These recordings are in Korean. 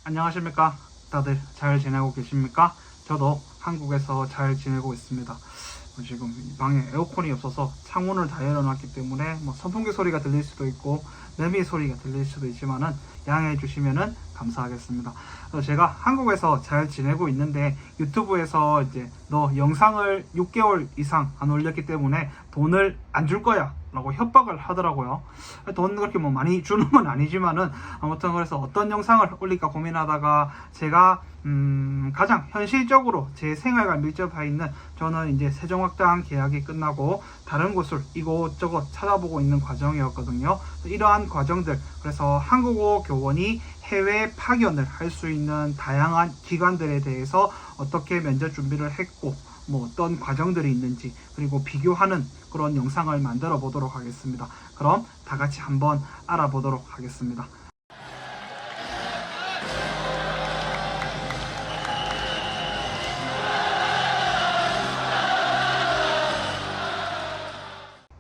안녕하십니까? 다들 잘 지내고 계십니까? 저도 한국에서 잘 지내고 있습니다. 지금 방에 에어컨이 없어서 창문을 다 열어놨기 때문에 선풍기 소리가 들릴 수도 있고 매미 소리가 들릴 수도 있지만은 양해해 주시면은 감사하겠습니다. 제가 한국에서 잘 지내고 있는데 유튜브에서 이제 너 영상을 6개월 이상 안 올렸기 때문에 돈을 안 줄 거야 라고 협박을 하더라고요. 돈 그렇게 많이 주는 건 아니지만은 아무튼 그래서 어떤 영상을 올릴까 고민하다가 제가 가장 현실적으로 제 생활과 밀접해 있는, 저는 이제 세종학당 계약이 끝나고 다른 곳을 이곳저곳 찾아보고 있는 과정이었거든요. 이러한 과정들, 그래서 한국어 교원이 해외 파견을 할 수 있는 다양한 기관들에 대해서 어떻게 면접 준비를 했고 어떤 과정들이 있는지, 그리고 비교하는 그런 영상을 만들어 보도록 하겠습니다. 그럼 다 같이 한번 알아보도록 하겠습니다.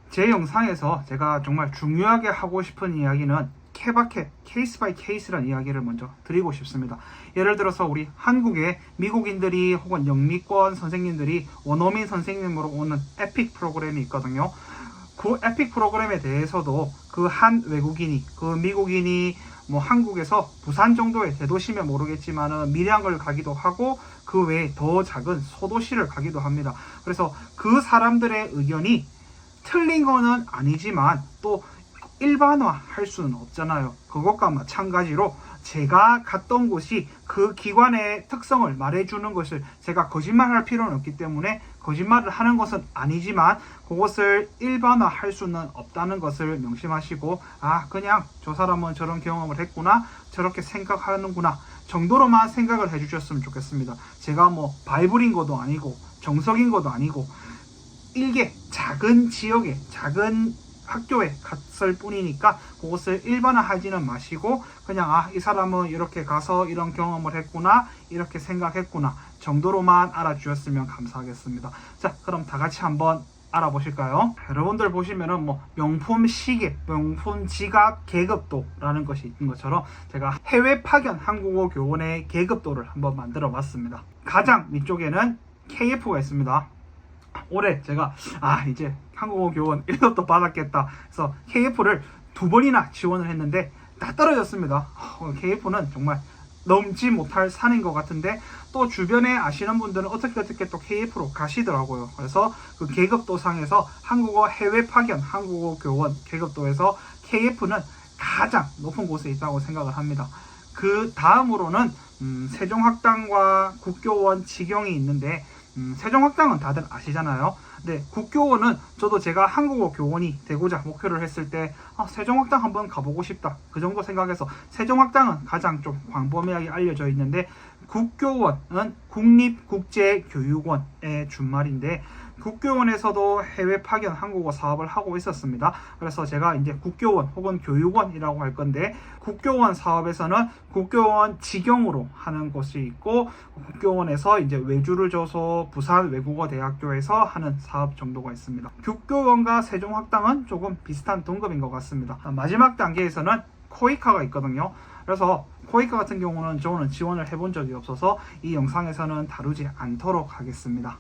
제 영상에서 제가 정말 중요하게 하고 싶은 이야기는 케바케, 케이스 바이 케이스라는 이야기를 먼저 드리고 싶습니다. 예를 들어서 우리 한국에 미국인들이 혹은 영미권 선생님들이 원어민 선생님으로 오는 에픽 프로그램이 있거든요. 그 에픽 프로그램에 대해서도 그 한 외국인이, 그 미국인이 한국에서 부산 정도의 대도시면 모르겠지만은 밀양을 가기도 하고 그 외에 더 작은 소도시를 가기도 합니다. 그래서 그 사람들의 의견이 틀린 거는 아니지만 또 일반화 할 수는 없잖아요. 그것과 마찬가지로 제가 갔던 곳이 그 기관의 특성을 말해주는 것을 제가 거짓말할 필요는 없기 때문에 거짓말을 하는 것은 아니지만 그것을 일반화 할 수는 없다는 것을 명심하시고, 그냥 저 사람은 저런 경험을 했구나, 저렇게 생각하는구나 정도로만 생각을 해주셨으면 좋겠습니다. 제가 바이블인 것도 아니고 정석인 것도 아니고 일개 작은 지역에 작은 학교에 갔을 뿐이니까 그것을 일반화하지는 마시고 그냥 이 사람은 이렇게 가서 이런 경험을 했구나, 이렇게 생각했구나 정도로만 알아주셨으면 감사하겠습니다. 자, 그럼 다 같이 한번 알아보실까요? 여러분들 보시면은 명품 시계, 명품 지갑 계급도라는 것이 있는 것처럼 제가 해외 파견 한국어 교원의 계급도를 한번 만들어 봤습니다. 가장 위쪽에는 KF가 있습니다. 올해 제가 이제 한국어 교원 1급도 받았겠다 해서 KF를 2번이나 지원을 했는데 다 떨어졌습니다. KF는 정말 넘지 못할 산인 것 같은데 또 주변에 아시는 분들은 어떻게 또 KF로 가시더라고요. 그래서 그 계급도상에서 한국어 해외 파견 한국어 교원 계급도에서 KF는 가장 높은 곳에 있다고 생각을 합니다. 그 다음으로는 세종학당과 국교원 직영이 있는데 세종학당은 다들 아시잖아요. 근데 국교원은 저도 제가 한국어 교원이 되고자 목표를 했을 때 세종학당 한번 가보고 싶다, 그 정도 생각해서 세종학당은 가장 좀 광범위하게 알려져 있는데 국교원은 국립국제교육원의 준말인데 국교원에서도 해외 파견 한국어 사업을 하고 있었습니다. 그래서 제가 이제 국교원 혹은 교육원이라고 할 건데, 국교원 사업에서는 국교원 직영으로 하는 곳이 있고 국교원에서 이제 외주를 줘서 부산 외국어대학교에서 하는 사업 정도가 있습니다. 국교원과 세종학당은 조금 비슷한 등급인 것 같습니다. 마지막 단계에서는 코이카가 있거든요. 그래서 코이카 같은 경우는 저는 지원을 해본 적이 없어서 이 영상에서는 다루지 않도록 하겠습니다.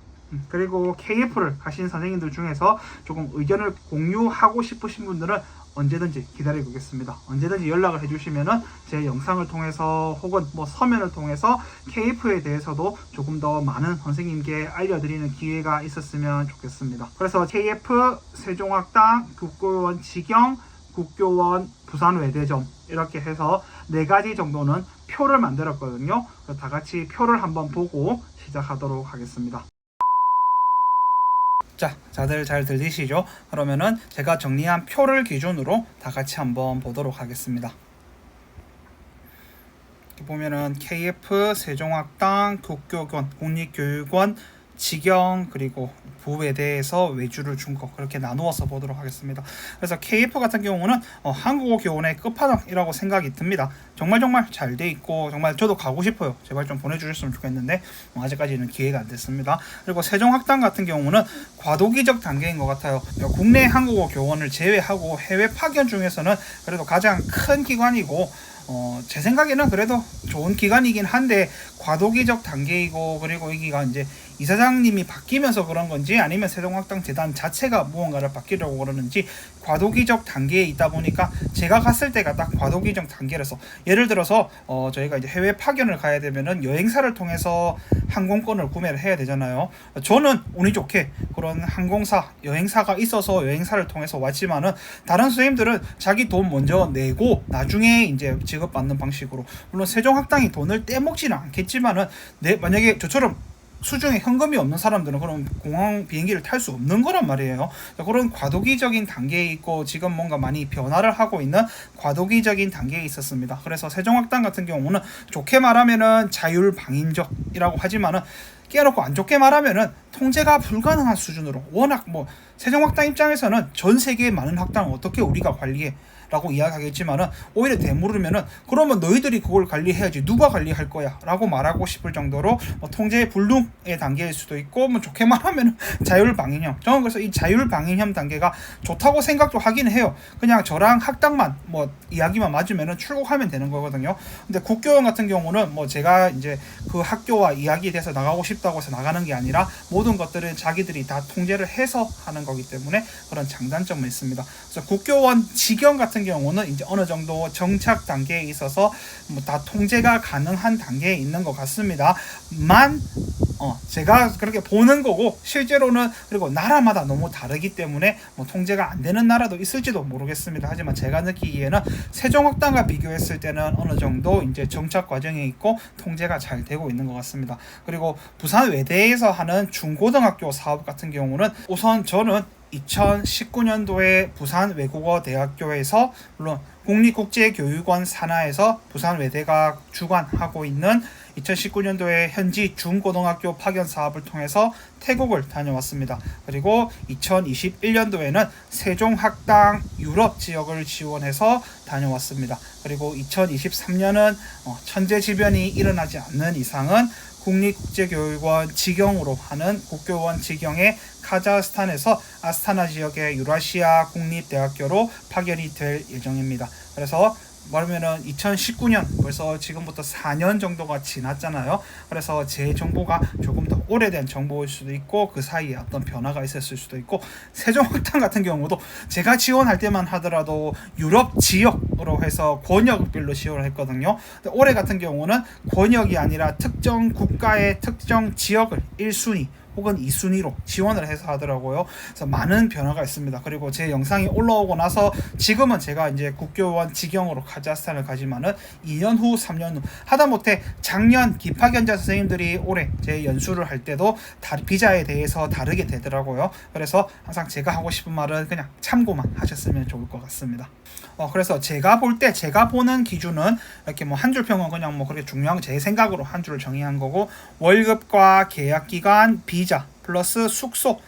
그리고 KF를 가신 선생님들 중에서 조금 의견을 공유하고 싶으신 분들은 언제든지 기다리고 있겠습니다. 언제든지 연락을 해주시면은 제 영상을 통해서 혹은 서면을 통해서 KF에 대해서도 조금 더 많은 선생님께 알려드리는 기회가 있었으면 좋겠습니다. 그래서 KF, 세종학당, 국교원 직영, 국교원 부산외대점 이렇게 해서 4가지 정도는 표를 만들었거든요. 다 같이 표를 한번 보고 시작하도록 하겠습니다. 자, 다들 잘 들리시죠? 그러면은 제가 정리한 표를 기준으로 다 같이 한번 보도록 하겠습니다. 이렇게 보면은 KF, 세종학당, 국교원, 국립교육원, 직영, 그리고 부외대에서 외주를 준 거, 그렇게 나누어서 보도록 하겠습니다. 그래서 KF 같은 경우는 한국어 교원의 끝판왕이라고 생각이 듭니다. 정말 잘 돼 있고 정말 저도 가고 싶어요. 제발 좀 보내주셨으면 좋겠는데 아직까지는 기회가 안 됐습니다. 그리고 세종학당 같은 경우는 과도기적 단계인 것 같아요. 국내 한국어 교원을 제외하고 해외 파견 중에서는 그래도 가장 큰 기관이고 제 생각에는 그래도 좋은 기간이긴 한데 과도기적 단계이고, 그리고 여기가 이제 이사장님이 바뀌면서 그런 건지 아니면 세종학당 재단 자체가 무언가를 바뀌려고 그러는지 과도기적 단계에 있다 보니까 제가 갔을 때가 딱 과도기적 단계라서, 예를 들어서 저희가 이제 해외 파견을 가야 되면은 여행사를 통해서 항공권을 구매를 해야 되잖아요. 저는 운이 좋게 그런 항공사 여행사가 있어서 여행사를 통해서 왔지만은 다른 선생님들은 자기 돈 먼저 내고 나중에 이제 지급받는 방식으로, 물론 세종학당이 돈을 떼먹지는 않겠지만은 만약에 저처럼 수중에 현금이 없는 사람들은 그럼 공항 비행기를 탈 수 없는 거란 말이에요. 그런 과도기적인 단계에 있고 지금 뭔가 많이 변화를 하고 있는 과도기적인 단계에 있었습니다. 그래서 세종학당 같은 경우는 좋게 말하면은 자율방임적이라고 하지만은 깨놓고 안 좋게 말하면은 통제가 불가능한 수준으로, 워낙 세종학당 입장에서는 전 세계의 많은 학당을 어떻게 우리가 관리해 라고 이야기하겠지만은 오히려 되물으면은 그러면 너희들이 그걸 관리해야지 누가 관리할 거야 라고 말하고 싶을 정도로 통제 불능의 단계일 수도 있고, 좋게 말하면 자율방임형. 저는 그래서 이 자율방임형 단계가 좋다고 생각도 하긴 해요. 그냥 저랑 학당만 이야기만 맞으면은 출국하면 되는 거거든요. 근데 국교원 같은 경우는 제가 이제 그 학교와 이야기에 대해서 나가고 싶다고 해서 나가는 게 아니라 모든 것들은 자기들이 다 통제를 해서 하는 거기 때문에 그런 장단점은 있습니다. 그래서 국교원 직영 같은 경우는 이제 어느 정도 정착 단계에 있어서 다 통제가 가능한 단계에 있는 것 같습니다. 제가 그렇게 보는 거고, 실제로는 그리고 나라마다 너무 다르기 때문에 통제가 안 되는 나라도 있을지도 모르겠습니다. 하지만 제가 느끼기에는 세종학당과 비교했을 때는 어느 정도 이제 정착 과정에 있고 통제가 잘 되고 있는 것 같습니다. 그리고 부산 외대에서 하는 중고등학교 사업 같은 경우는 우선 저는 2019년도에 부산 외국어대학교에서, 물론 국립국제교육원 산하에서 부산 외대가 주관하고 있는 2019년도에 현지 중고등학교 파견 사업을 통해서 태국을 다녀왔습니다. 그리고 2021년도에는 세종학당 유럽 지역을 지원해서 다녀왔습니다. 그리고 2023년은 천재지변이 일어나지 않는 이상은 국립국제교육원 직영으로 하는 국교원 직영의 카자흐스탄에서 아스타나 지역의 유라시아 국립대학교로 파견이 될 예정입니다. 그래서 말하면은 2019년 벌써 지금부터 4년 정도가 지났잖아요. 그래서 제 정보가 조금 더 오래된 정보일 수도 있고 그 사이에 어떤 변화가 있었을 수도 있고, 세종학당 같은 경우도 제가 지원할 때만 하더라도 유럽 지역으로 해서 권역별로 지원을 했거든요. 근데 올해 같은 경우는 권역이 아니라 특정 국가의 특정 지역을 1순위 혹은 2순위로 지원을 해서 하더라고요. 그래서 많은 변화가 있습니다. 그리고 제 영상이 올라오고 나서 지금은 제가 이제 국교원 직영으로 카자흐스탄을 가지만은 2년 후, 3년 후, 하다못해 작년 기파견자 선생님들이 올해 제 연수를 할 때도 비자에 대해서 다르게 되더라고요. 그래서 항상 제가 하고 싶은 말은 그냥 참고만 하셨으면 좋을 것 같습니다. 그래서 제가 볼 때, 제가 보는 기준은 이렇게 한 줄 평은 그냥 그렇게 중요한 제 생각으로 한 줄을 정의한 거고, 월급과 계약 기간, 비자 플러스 숙소,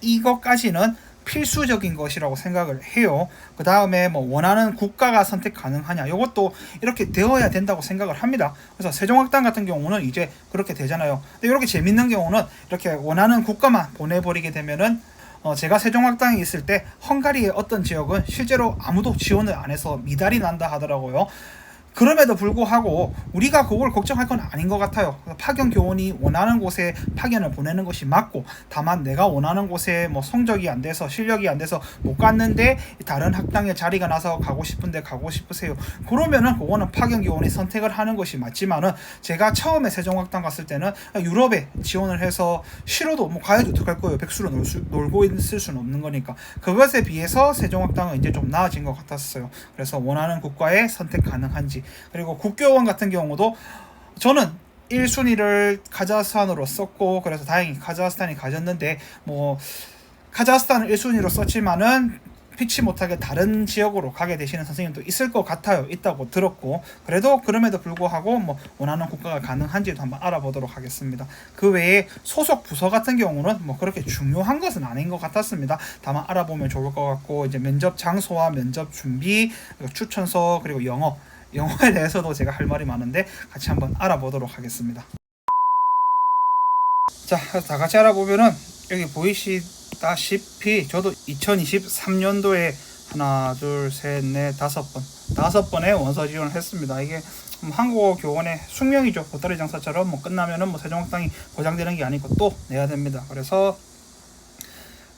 이것까지는 필수적인 것이라고 생각을 해요. 그 다음에 원하는 국가가 선택 가능하냐, 이것도 이렇게 되어야 된다고 생각을 합니다. 그래서 세종학당 같은 경우는 이제 그렇게 되잖아요. 근데 이렇게 재밌는 경우는 이렇게 원하는 국가만 보내버리게 되면은 제가 세종학당에 있을 때 헝가리의 어떤 지역은 실제로 아무도 지원을 안 해서 미달이 난다 하더라고요. 그럼에도 불구하고 우리가 그걸 걱정할 건 아닌 것 같아요. 파견 교원이 원하는 곳에 파견을 보내는 것이 맞고, 다만 내가 원하는 곳에 성적이 안 돼서 실력이 안 돼서 못 갔는데 다른 학당에 자리가 나서 가고 싶은데 가고 싶으세요, 그러면은 그거는 파견 교원이 선택을 하는 것이 맞지만은, 제가 처음에 세종학당 갔을 때는 유럽에 지원을 해서 싫어도 가야지 어떡할 거예요. 백수로 놀고 있을 수는 없는 거니까. 그것에 비해서 세종학당은 이제 좀 나아진 것 같았어요. 그래서 원하는 국가에 선택 가능한지, 그리고 국교원 같은 경우도 저는 1순위를 카자흐스탄으로 썼고, 그래서 다행히 카자흐스탄이 가졌는데 카자흐스탄을 1순위로 썼지만은 피치 못하게 다른 지역으로 가게 되시는 선생님도 있을 것 같아요. 있다고 들었고, 그럼에도 불구하고 원하는 국가가 가능한지도 한번 알아보도록 하겠습니다. 그 외에 소속 부서 같은 경우는 그렇게 중요한 것은 아닌 것 같았습니다. 다만 알아보면 좋을 것 같고, 이제 면접 장소와 면접 준비, 그리고 추천서, 그리고 영어에 대해서도 제가 할 말이 많은데 같이 한번 알아보도록 하겠습니다. 자, 다 같이 알아보면은 여기 보이시다시피 저도 2023년도에 하나, 둘, 셋, 넷, 5번 5번의 원서 지원을 했습니다. 이게 한국어 교원의 숙명이죠. 보따리 장사처럼 뭐 끝나면은 뭐 세종학당이 보장되는 게 아니고 또 내야 됩니다. 그래서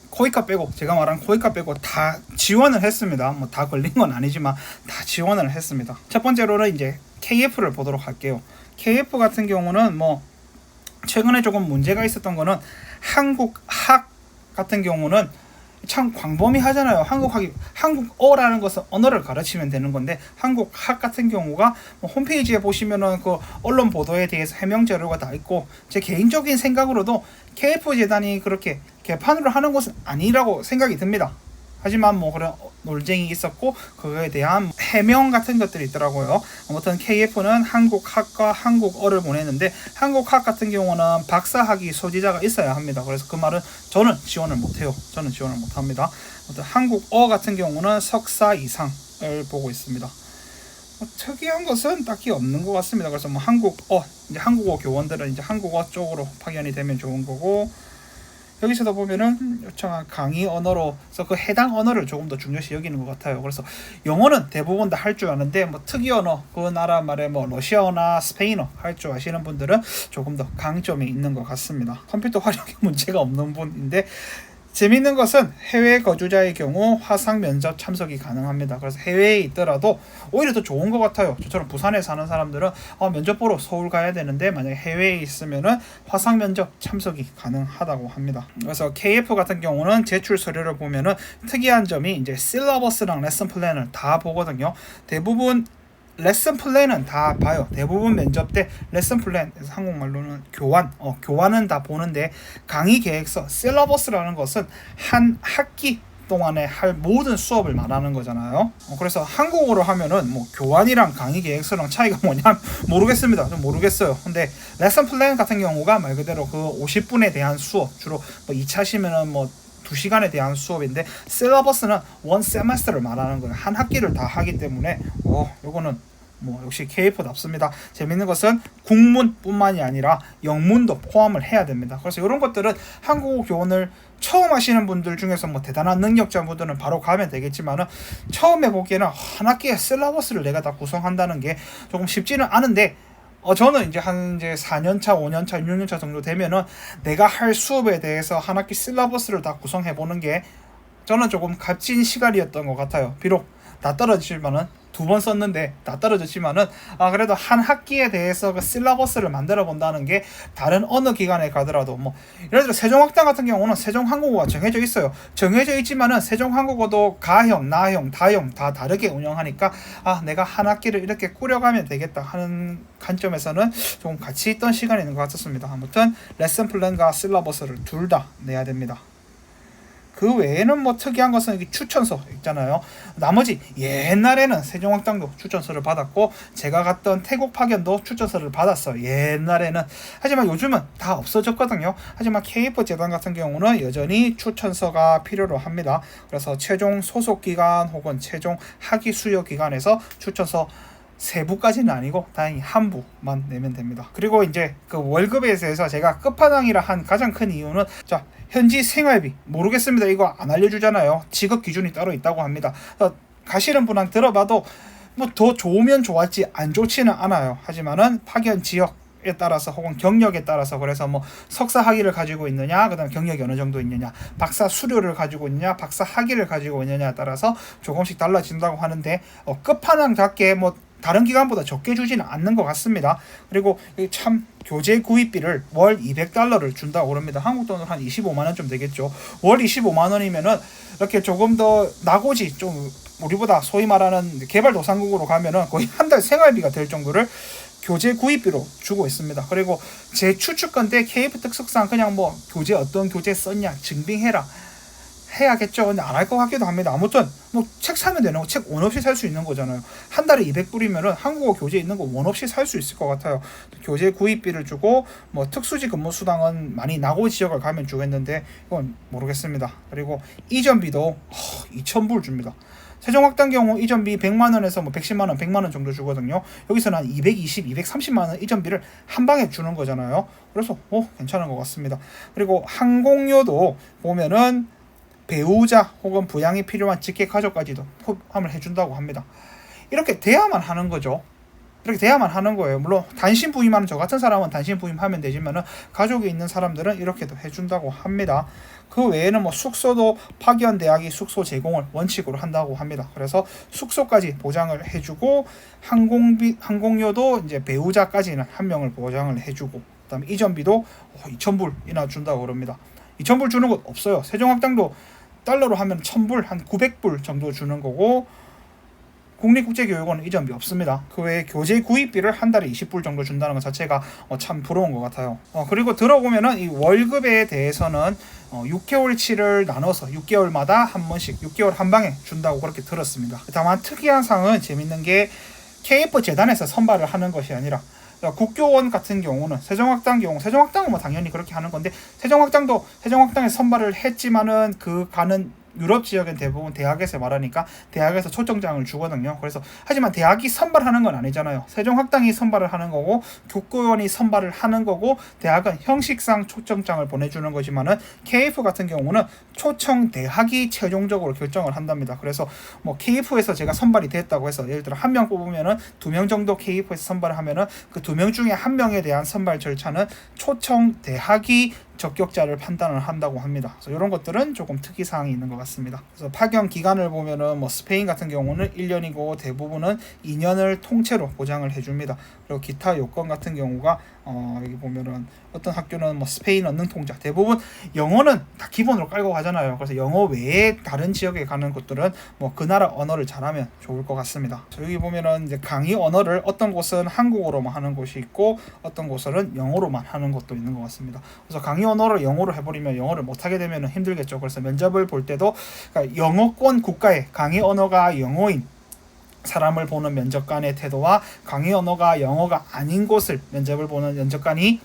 코이카 빼고, 제가 말한 코이카 빼고 다 지원을 했습니다. 뭐 다 걸린 건 아니지만 다 지원을 했습니다. 첫 번째로는 이제 KF를 보도록 할게요. KF 같은 경우는 뭐 최근에 조금 문제가 있었던 거는 한국학 같은 경우는 참 광범위하잖아요. 한국어라는 것은 언어를 가르치면 되는 건데, 한국학 같은 경우가 뭐 홈페이지에 보시면은 그 언론 보도에 대해서 해명 자료가 다 있고, 제 개인적인 생각으로도 KF 재단이 그렇게 개판으로 하는 것은 아니라고 생각이 듭니다. 하지만 뭐 그런 논쟁이 있었고 그거에 대한 해명 같은 것들이 있더라고요. 아무튼 KF는 한국학과 한국어를 보냈는데, 한국학 같은 경우는 박사학위 소지자가 있어야 합니다. 그래서 그 말은 저는 지원을 못해요. 저는 지원을 못합니다. 아무튼 한국어 같은 경우는 석사 이상을 보고 있습니다. 특이한 것은 딱히 없는 것 같습니다. 그래서 뭐 이제 한국어 교원들은 이제 한국어 쪽으로 파견이 되면 좋은 거고, 여기서도 보면은 요청한 강의 언어로서 그 해당 언어를 조금 더 중요시 여기는 것 같아요. 그래서 영어는 대부분 다 할 줄 아는데, 뭐 특이 언어, 그 나라 말에 뭐 러시아어나 스페인어 할 줄 아시는 분들은 조금 더 강점이 있는 것 같습니다. 컴퓨터 활용에 문제가 없는 분인데, 재밌는 것은 해외 거주자의 경우 화상 면접 참석이 가능합니다. 그래서 해외에 있더라도 오히려 더 좋은 것 같아요. 저처럼 부산에 사는 사람들은 면접 보러 서울 가야 되는데, 만약에 해외에 있으면은 화상 면접 참석이 가능하다고 합니다. 그래서 KF 같은 경우는 제출 서류를 보면은 특이한 점이 이제 실러버스랑 레슨 플랜을 다 보거든요. 대부분 레슨 플랜은 다 봐요. 대부분 면접 때 레슨 플랜, 한국말로는 교환은 다 보는데, 강의 계획서, 셀러버스라는 것은 한 학기 동안에 할 모든 수업을 말하는 거잖아요. 그래서 한국어로 하면은 뭐 교환이랑 강의 계획서랑 차이가 뭐냐 모르겠습니다. 좀 모르겠어요. 근데 레슨 플랜 같은 경우가 말 그대로 그 50분에 대한 수업, 주로 뭐 2차시면은 뭐 2시간에 대한 수업인데, 셀러버스는 원 세메스터를 말하는 거예요. 한 학기를 다 하기 때문에 요거는 뭐 역시 KF답습니다. 재밌는 것은 국문뿐만이 아니라 영문도 포함을 해야 됩니다. 그래서 이런 것들은 한국어 교원을 처음 하시는 분들 중에서 뭐 대단한 능력자분들은 바로 가면 되겠지만은, 처음에 보기에는 한 학기에 셀러버스를 내가 다 구성한다는 게 조금 쉽지는 않은데, 저는 이제 이제 4년차, 5년차, 6년차 정도 되면은 내가 할 수업에 대해서 한 학기 실러버스를 다 구성해보는 게 저는 조금 값진 시간이었던 것 같아요. 비록 다 떨어지지만은, 2번 썼는데 다 떨어졌지만은, 그래도 한 학기에 대해서 그 실러버스를 만들어 본다는 게 다른 어느 기관에 가더라도, 뭐 예를 들어 세종학당 같은 경우는 세종한국어가 정해져 있어요. 정해져 있지만은 세종한국어도 가형, 나형, 다형 다 다르게 운영하니까 내가 한 학기를 이렇게 꾸려가면 되겠다 하는 관점에서는 조금 가치 있던 시간이 있는 것 같았습니다. 아무튼 레슨 플랜과 실러버스를 둘 다 내야 됩니다. 그 외에는 뭐 특이한 것은 여기 추천서 있잖아요. 나머지 옛날에는 세종학당도 추천서를 받았고, 제가 갔던 태국 파견도 추천서를 받았어요. 옛날에는. 하지만 요즘은 다 없어졌거든요. 하지만 KF 재단 같은 경우는 여전히 추천서가 필요로 합니다. 그래서 최종 소속기관 혹은 최종 학위 수여 기관에서 추천서 세부까지는 아니고 다행히 한 부만 내면 됩니다. 그리고 이제 그 월급에 대해서 제가 끝판왕이라 한 가장 큰 이유는, 현지 생활비 모르겠습니다. 이거 안 알려주잖아요. 직업 기준이 따로 있다고 합니다. 가시는 분한테 들어봐도 뭐 더 좋으면 좋았지 안 좋지는 않아요. 하지만은 파견 지역에 따라서 혹은 경력에 따라서, 그래서 뭐 석사 학위를 가지고 있느냐, 그다음 경력이 어느 정도 있느냐, 박사 수료를 가지고 있느냐, 박사 학위를 가지고 있느냐에 따라서 조금씩 달라진다고 하는데, 끝판왕답게 뭐 다른 기관보다 적게 주지는 않는 것 같습니다. 그리고 참 교재 구입비를 월 $200를 준다고 그럽니다. 한국 돈으로 한 25만원 좀 되겠죠. 월 25만원이면은 이렇게 조금 더 나고지, 좀 우리보다 소위 말하는 개발도상국으로 가면은 거의 한 달 생활비가 될 정도를 교재 구입비로 주고 있습니다. 그리고 제 추측건데 KF 특성상 그냥 뭐 어떤 교재 썼냐 증빙해라 해야겠죠. 근데 안 할 것 같기도 합니다. 아무튼 뭐 책 사면 되는 거, 책 원 없이 살 수 있는 거잖아요. 한 달에 200불이면은 한국어 교재 있는 거 원 없이 살 수 있을 것 같아요. 교재 구입비를 주고, 뭐 특수지 근무 수당은 많이 나고 지역을 가면 주겠는데 이건 모르겠습니다. 그리고 이전비도 2,000불 줍니다. 세종학당 경우 이전비 100만원에서 뭐 110만원, 100만원 정도 주거든요. 여기서는 한 220, 230만원 이전비를 한 방에 주는 거잖아요. 그래서 괜찮은 것 같습니다. 그리고 항공료도 보면은 배우자 혹은 부양이 필요한 직계 가족까지도 포함을 해준다고 합니다. 이렇게 돼야만 하는 거죠. 이렇게 돼야만 하는 거예요. 물론 단신 부임하는 저 같은 사람은 단신 부임하면 되지만은 가족이 있는 사람들은 이렇게도 해준다고 합니다. 그 외에는 뭐 숙소도 파견 대학이 숙소 제공을 원칙으로 한다고 합니다. 그래서 숙소까지 보장을 해주고 항공료도 이제 배우자까지는 한 명을 보장을 해주고, 그다음에 이전비도 2,000불이나 준다고 그럽니다. 2,000불 주는 곳 없어요. 세종학당도 달러로 하면 1,000불, 한 900불 정도 주는 거고, 국립국제교육원은 이전비 없습니다. 그 외에 교재 구입비를 한 달에 20불 정도 준다는 것 자체가 참 부러운 것 같아요. 그리고 들어보면은 이 월급에 대해서는 6개월치를 나눠서 6개월마다 한 번씩 6개월 한 방에 준다고 그렇게 들었습니다. 다만 특이한 사항은 재밌는 게 KF 재단에서 선발을 하는 것이 아니라 국교원 같은 경우는 세종학당은 뭐 당연히 그렇게 하는 건데, 세종학당에서 선발을 했지만은 그 가는 유럽 지역은 대부분 대학에서 말하니까 대학에서 초청장을 주거든요. 그래서 하지만 대학이 선발하는 건 아니잖아요. 세종학당이 선발을 하는 거고 국교원이 선발을 하는 거고, 대학은 형식상 초청장을 보내주는 거지만은 KF 같은 경우는 초청 대학이 최종적으로 결정을 한답니다. 그래서 뭐 KF에서 제가 선발이 됐다고 해서 예를 들어 한 명 뽑으면은 2명 정도 KF에서 선발을 하면은 그 2명 중에 한 명에 대한 선발 절차는 초청 대학이 적격자를 판단을 한다고 합니다. 그래서 이런 것들은 조금 특이 사항이 있는 것 같습니다. 그래서 파견 기간을 보면은 뭐 스페인 같은 경우는 1년이고 대부분은 2년을 통째로 보장을 해줍니다. 그리고 기타 요건 같은 경우가 여기 보면은 어떤 학교는 뭐 스페인 언능 통자, 대부분 영어는 다 기본으로 깔고 가잖아요. 그래서 영어 외에 다른 지역에 가는 곳들은 뭐 그 나라 언어를 잘하면 좋을 것 같습니다. 여기 보면은 이제 강의 언어를 어떤 곳은 한국어로만 하는 곳이 있고 어떤 곳은 영어로만 하는 곳도 있는 것 같습니다. 그래서 강의 언어를 영어로 해버리면 영어를 못하게 되면 힘들겠죠. 그래서 면접을 볼 때도 그러니까 영어권 국가의 강의 언어가 영어인 사람을 보는 면접관의 태도와 강의 언어가 영어가 아닌 곳을 면접을 보는 면접관이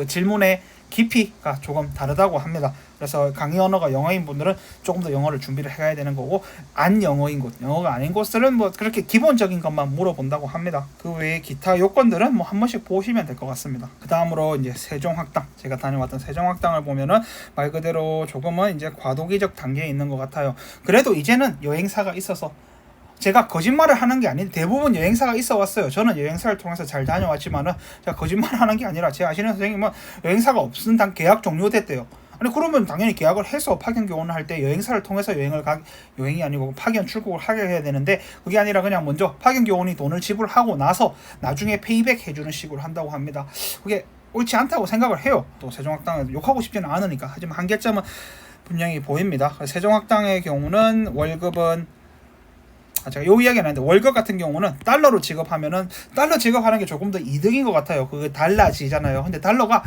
질문의 깊이가 조금 다르다고 합니다. 그래서 강의 언어가 영어인 분들은 조금 더 영어를 준비를 해야 되는 거고, 안 영어인 곳, 영어가 아닌 곳들은 뭐 그렇게 기본적인 것만 물어본다고 합니다. 그 외에 기타 요건들은 뭐 한 번씩 보시면 될 것 같습니다. 그 다음으로 이제 세종학당, 제가 다녀왔던 세종학당을 보면은 말 그대로 조금은 이제 과도기적 단계에 있는 것 같아요. 그래도 이제는 여행사가 있어서, 제가 거짓말을 하는 게 아닌데 대부분 여행사가 있어 왔어요. 저는 여행사를 통해서 잘 다녀왔지만은 제가 거짓말을 하는 게 아니라 제 아시는 선생님은 여행사가 없은 단 계약 종료됐대요. 아니 그러면 당연히 계약을 해서 파견 교원을 할 때 여행사를 통해서 여행이 아니고 파견 출국을 하게 해야 되는데, 그게 아니라 그냥 먼저 파견 교원이 돈을 지불하고 나서 나중에 페이백 해주는 식으로 한다고 합니다. 그게 옳지 않다고 생각을 해요. 또 세종학당은 욕하고 싶지는 않으니까. 하지만 한계점은 분명히 보입니다. 세종학당의 경우는 월급은 제가 요 이야기는 하는데, 월급 같은 경우는 달러로 지급하면은 달러 지급하는 게 조금 더 이득인 것 같아요. 그게 달라지잖아요. 근데 달러가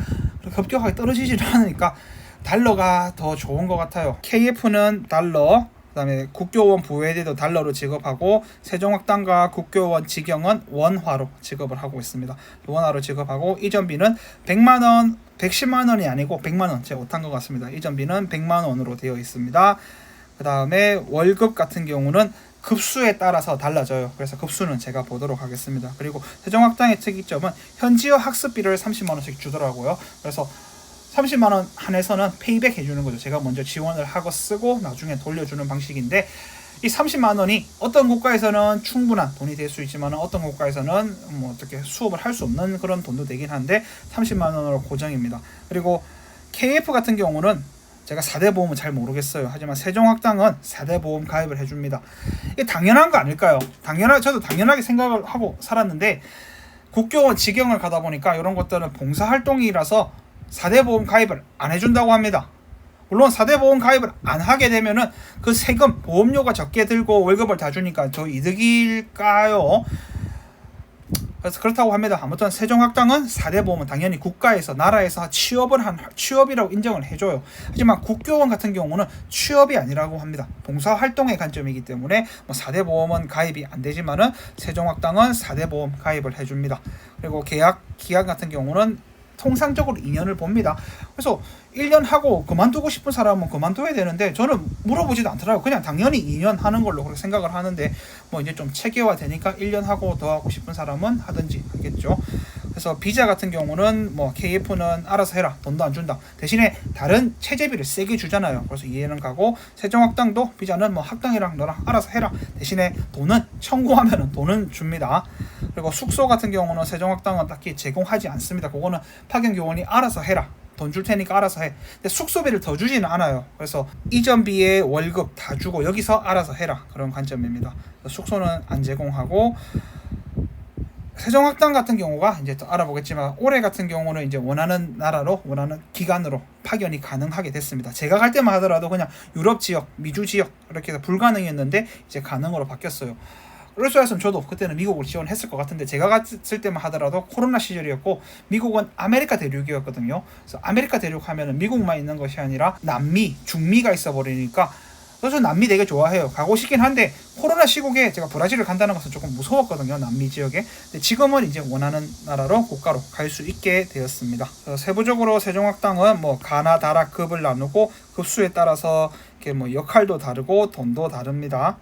급격하게 떨어지질 않으니까 달러가 더 좋은 것 같아요. KF는 달러, 그다음에 국교원 부회대도 달러로 지급하고, 세종학당과 국교원 직영은 원화로 지급을 하고 있습니다. 원화로 지급하고, 이전비는 100만원, 110만원이 아니고 100만원, 제가 못한 것 같습니다. 이전비는 100만원으로 되어 있습니다. 그 다음에 월급 같은 경우는 급수에 따라서 달라져요. 그래서 급수는 제가 보도록 하겠습니다. 그리고 세종학당의 특이점은 현지어 학습비를 30만원씩 주더라고요. 그래서 30만원 한해서는 페이백 해주는 거죠. 제가 먼저 지원을 하고 쓰고 나중에 돌려주는 방식인데, 이 30만원이 어떤 국가에서는 충분한 돈이 될 수 있지만 어떤 국가에서는 뭐 어떻게 수업을 할 수 없는 그런 돈도 되긴 한데 30만원으로 고정입니다. 그리고 KF 같은 경우는 제가 4대 보험은 잘 모르겠어요. 하지만 세종학당은 4대 보험 가입을 해줍니다. 이게 당연한 거 아닐까요? 저도 당연하게 생각을 하고 살았는데, 국교원 직영을 가다 보니까 이런 것들은 봉사활동이라서 4대 보험 가입을 안 해준다고 합니다. 물론 4대 보험 가입을 안 하게 되면은 그 세금, 보험료가 적게 들고 월급을 다 주니까 더 이득일까요? 그래서 그렇다고 합니다. 아무튼 세종학당은 4대 보험은 당연히 국가에서, 나라에서 취업이라고 인정을 해줘요. 하지만 국교원 같은 경우는 취업이 아니라고 합니다. 봉사활동의 관점이기 때문에 뭐 4대 보험은 가입이 안 되지만은 세종학당은 4대 보험 가입을 해줍니다. 그리고 계약 기간 같은 경우는 통상적으로 2년을 봅니다. 그래서 1년 하고 그만두고 싶은 사람은 그만둬야 되는데, 저는 물어보지도 않더라고요. 그냥 당연히 2년 하는 걸로 그렇게 생각을 하는데, 뭐 이제 좀 체계화 되니까 1년 하고 더 하고 싶은 사람은 하든지 하겠죠. 그래서 비자 같은 경우는 뭐 KF는 알아서 해라, 돈도 안 준다. 대신에 다른 체재비를 세게 주잖아요. 그래서 이해는 가고, 세종학당도 비자는 뭐 학당이랑 너랑 알아서 해라. 대신에 돈은 청구하면은 돈은 줍니다. 그리고 숙소 같은 경우는 세종학당은 딱히 제공하지 않습니다. 그거는 파견교원이 알아서 해라, 돈 줄 테니까 알아서 해. 근데 숙소비를 더 주지는 않아요. 그래서 이전비에 월급 다 주고 여기서 알아서 해라, 그런 관점입니다. 숙소는 안 제공하고, 세종학당 같은 경우가 이제 또 알아보겠지만, 올해 같은 경우는 이제 원하는 나라로, 원하는 기간으로 파견이 가능하게 됐습니다. 제가 갈 때만 하더라도 그냥 유럽 지역, 미주 지역 이렇게 해서 불가능했는데 이제 가능으로 바뀌었어요. 그래서 저도 그때는 미국을 지원했을 것 같은데, 제가 갔을 때만 하더라도 코로나 시절이었고, 미국은 아메리카 대륙이었거든요. 그래서 아메리카 대륙 하면은 미국만 있는 것이 아니라 남미, 중미가 있어 버리니까, 그래서 남미 되게 좋아해요. 가고 싶긴 한데 코로나 시국에 제가 브라질을 간다는 것은 조금 무서웠거든요, 남미 지역에. 근데 지금은 이제 원하는 나라로, 국가로 갈 수 있게 되었습니다. 세부적으로 세종학당은 뭐 가나 다락 급을 나누고, 급수에 따라서 이렇게 뭐 역할도 다르고 돈도 다릅니다.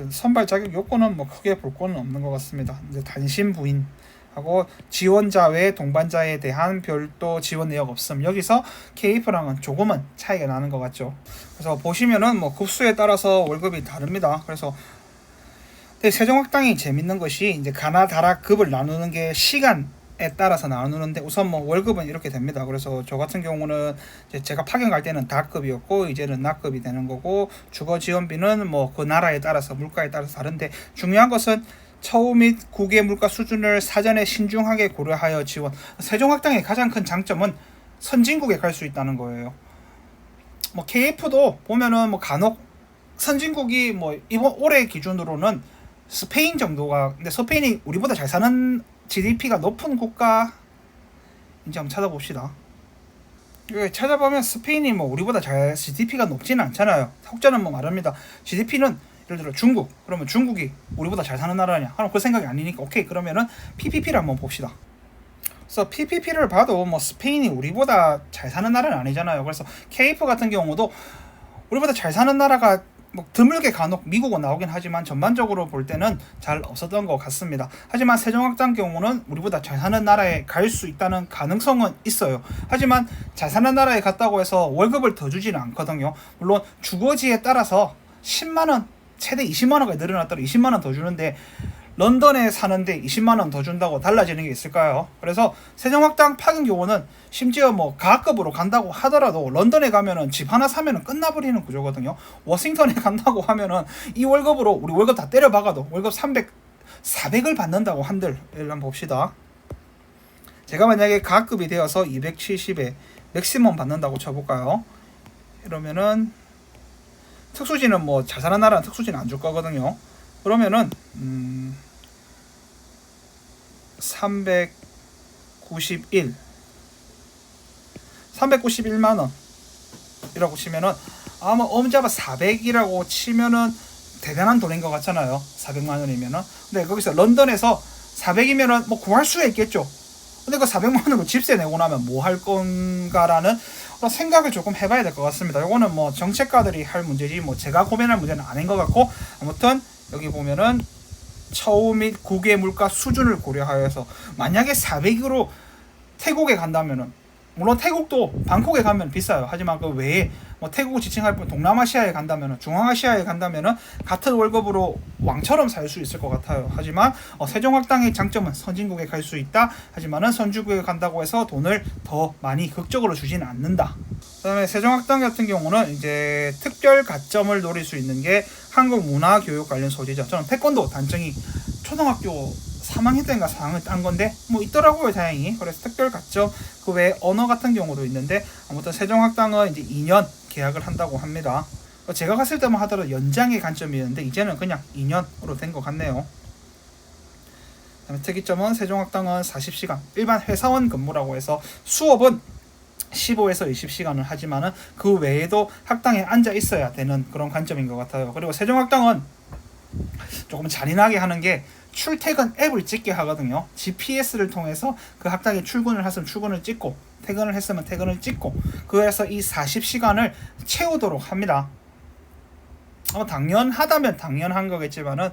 선발 자격 요건은 뭐 크게 볼 거는 없는 것 같습니다. 이제 단신 부인 하고 지원자 외 동반자에 대한 별도 지원 내역 없음. 여기서 KF랑은 조금은 차이가 나는 것 같죠. 그래서 보시면은 뭐 급수에 따라서 월급이 다릅니다. 그래서 세종학당이 재밌는 것이, 이제 가나 다락 급을 나누는 게 시간에 따라서 나누는데, 우선 뭐 월급은 이렇게 됩니다. 그래서 저 같은 경우는 이제 제가 파견 갈 때는 다급이었고 이제는 낮급이 되는 거고, 주거 지원비는 뭐 그 나라에 따라서, 물가에 따라서 다른데, 중요한 것은 처우 및 국외 물가 수준을 사전에 신중하게 고려하여 지원. 세종학당의 가장 큰 장점은 선진국에 갈 수 있다는 거예요. 뭐 KF도 보면은 뭐 간혹 선진국이 뭐 이번 올해 기준으로는 스페인 정도가, 근데 스페인이 우리보다 잘 사는, GDP가 높은 국가 이제 한번 찾아봅시다. 찾아보면 스페인이 뭐 우리보다 잘 GDP가 높지는 않잖아요. 혹자는 뭐 말합니다. GDP는 예를 들어 중국, 그러면 중국이 우리보다 잘 사는 나라냐? 하는 그 생각이 아니니까, 오케이, 그러면은 PPP를 한번 봅시다. 그래서 PPP를 봐도 뭐 스페인이 우리보다 잘 사는 나라는 아니잖아요. 그래서 KF 같은 경우도 우리보다 잘 사는 나라가 뭐 드물게 간혹 미국은 나오긴 하지만 전반적으로 볼 때는 잘 없었던 것 같습니다. 하지만 세종학당 경우는 우리보다 잘 사는 나라에 갈 수 있다는 가능성은 있어요. 하지만 잘 사는 나라에 갔다고 해서 월급을 더 주지는 않거든요. 물론 주거지에 따라서 10만원, 최대 20만원까지 늘어났더라 20만원 더 주는데, 런던에 사는데 20만원 더 준다고 달라지는 게 있을까요? 그래서 세종학당 파견 경우는 심지어 뭐 가급으로 간다고 하더라도 런던에 가면은 집 하나 사면은 끝나버리는 구조거든요. 워싱턴에 간다고 하면은 이 월급으로 우리 월급 다 때려 박아도 월급 400을 받는다고 한들, 한번 봅시다. 제가 만약에 가급이 되어서 270에 맥시멈 받는다고 쳐볼까요? 이러면은 특수지는 뭐 잘 사는 나라는 특수지는 안 줄 거거든요. 그러면은 391만원 이라고 치면은, 아마 엄잡아 400이라고 치면은 대단한 돈인 것 같잖아요. 400만원이면은. 근데 거기서 런던에서 400이면은 뭐 구할 수가 있겠죠. 근데 그 400만원으로 집세 내고 나면 뭐 할 건가라는 생각을 조금 해봐야 될 것 같습니다. 이거는 뭐 정책가들이 할 문제지 뭐 제가 고민할 문제는 아닌 것 같고, 아무튼 여기 보면은 처우 및 국외 물가 수준을 고려하여서 만약에 400으로 태국에 간다면은, 물론 태국도 방콕에 가면 비싸요. 하지만 그 외에 뭐 태국을 지칭할 뿐 동남아시아에 간다면은, 중앙아시아에 간다면은 같은 월급으로 왕처럼 살 수 있을 것 같아요. 하지만 세종학당의 장점은 선진국에 갈 수 있다. 하지만은 선진국에 간다고 해서 돈을 더 많이 극적으로 주지는 않는다. 그다음에 세종학당 같은 경우는 이제 특별 가점을 노릴 수 있는 게 한국 문화 교육 관련 소재죠. 저는 태권도 단정히 초등학교 3학년 때인가 4학년 딴 건데 뭐 있더라고요, 다행히. 그래서 특별 가점, 그 외에 언어 같은 경우도 있는데, 아무튼 세종학당은 이제 2년 계약을 한다고 합니다. 제가 갔을 때만 하더라도 연장의 관점이었는데 이제는 그냥 2년으로 된 것 같네요. 그다음에 특이점은 세종학당은 40시간 일반 회사원 근무라고 해서 수업은 15에서 20시간을 하지만은 그 외에도 학당에 앉아 있어야 되는 그런 관점인 것 같아요. 그리고 세종학당은 조금 잔인하게 하는 게 출퇴근 앱을 찍게 하거든요. GPS를 통해서 그 학당에 출근을 했으면 출근을 찍고, 퇴근을 했으면 퇴근을 찍고, 그래서 이 40시간을 채우도록 합니다. 당연하다면 당연한 거겠지만은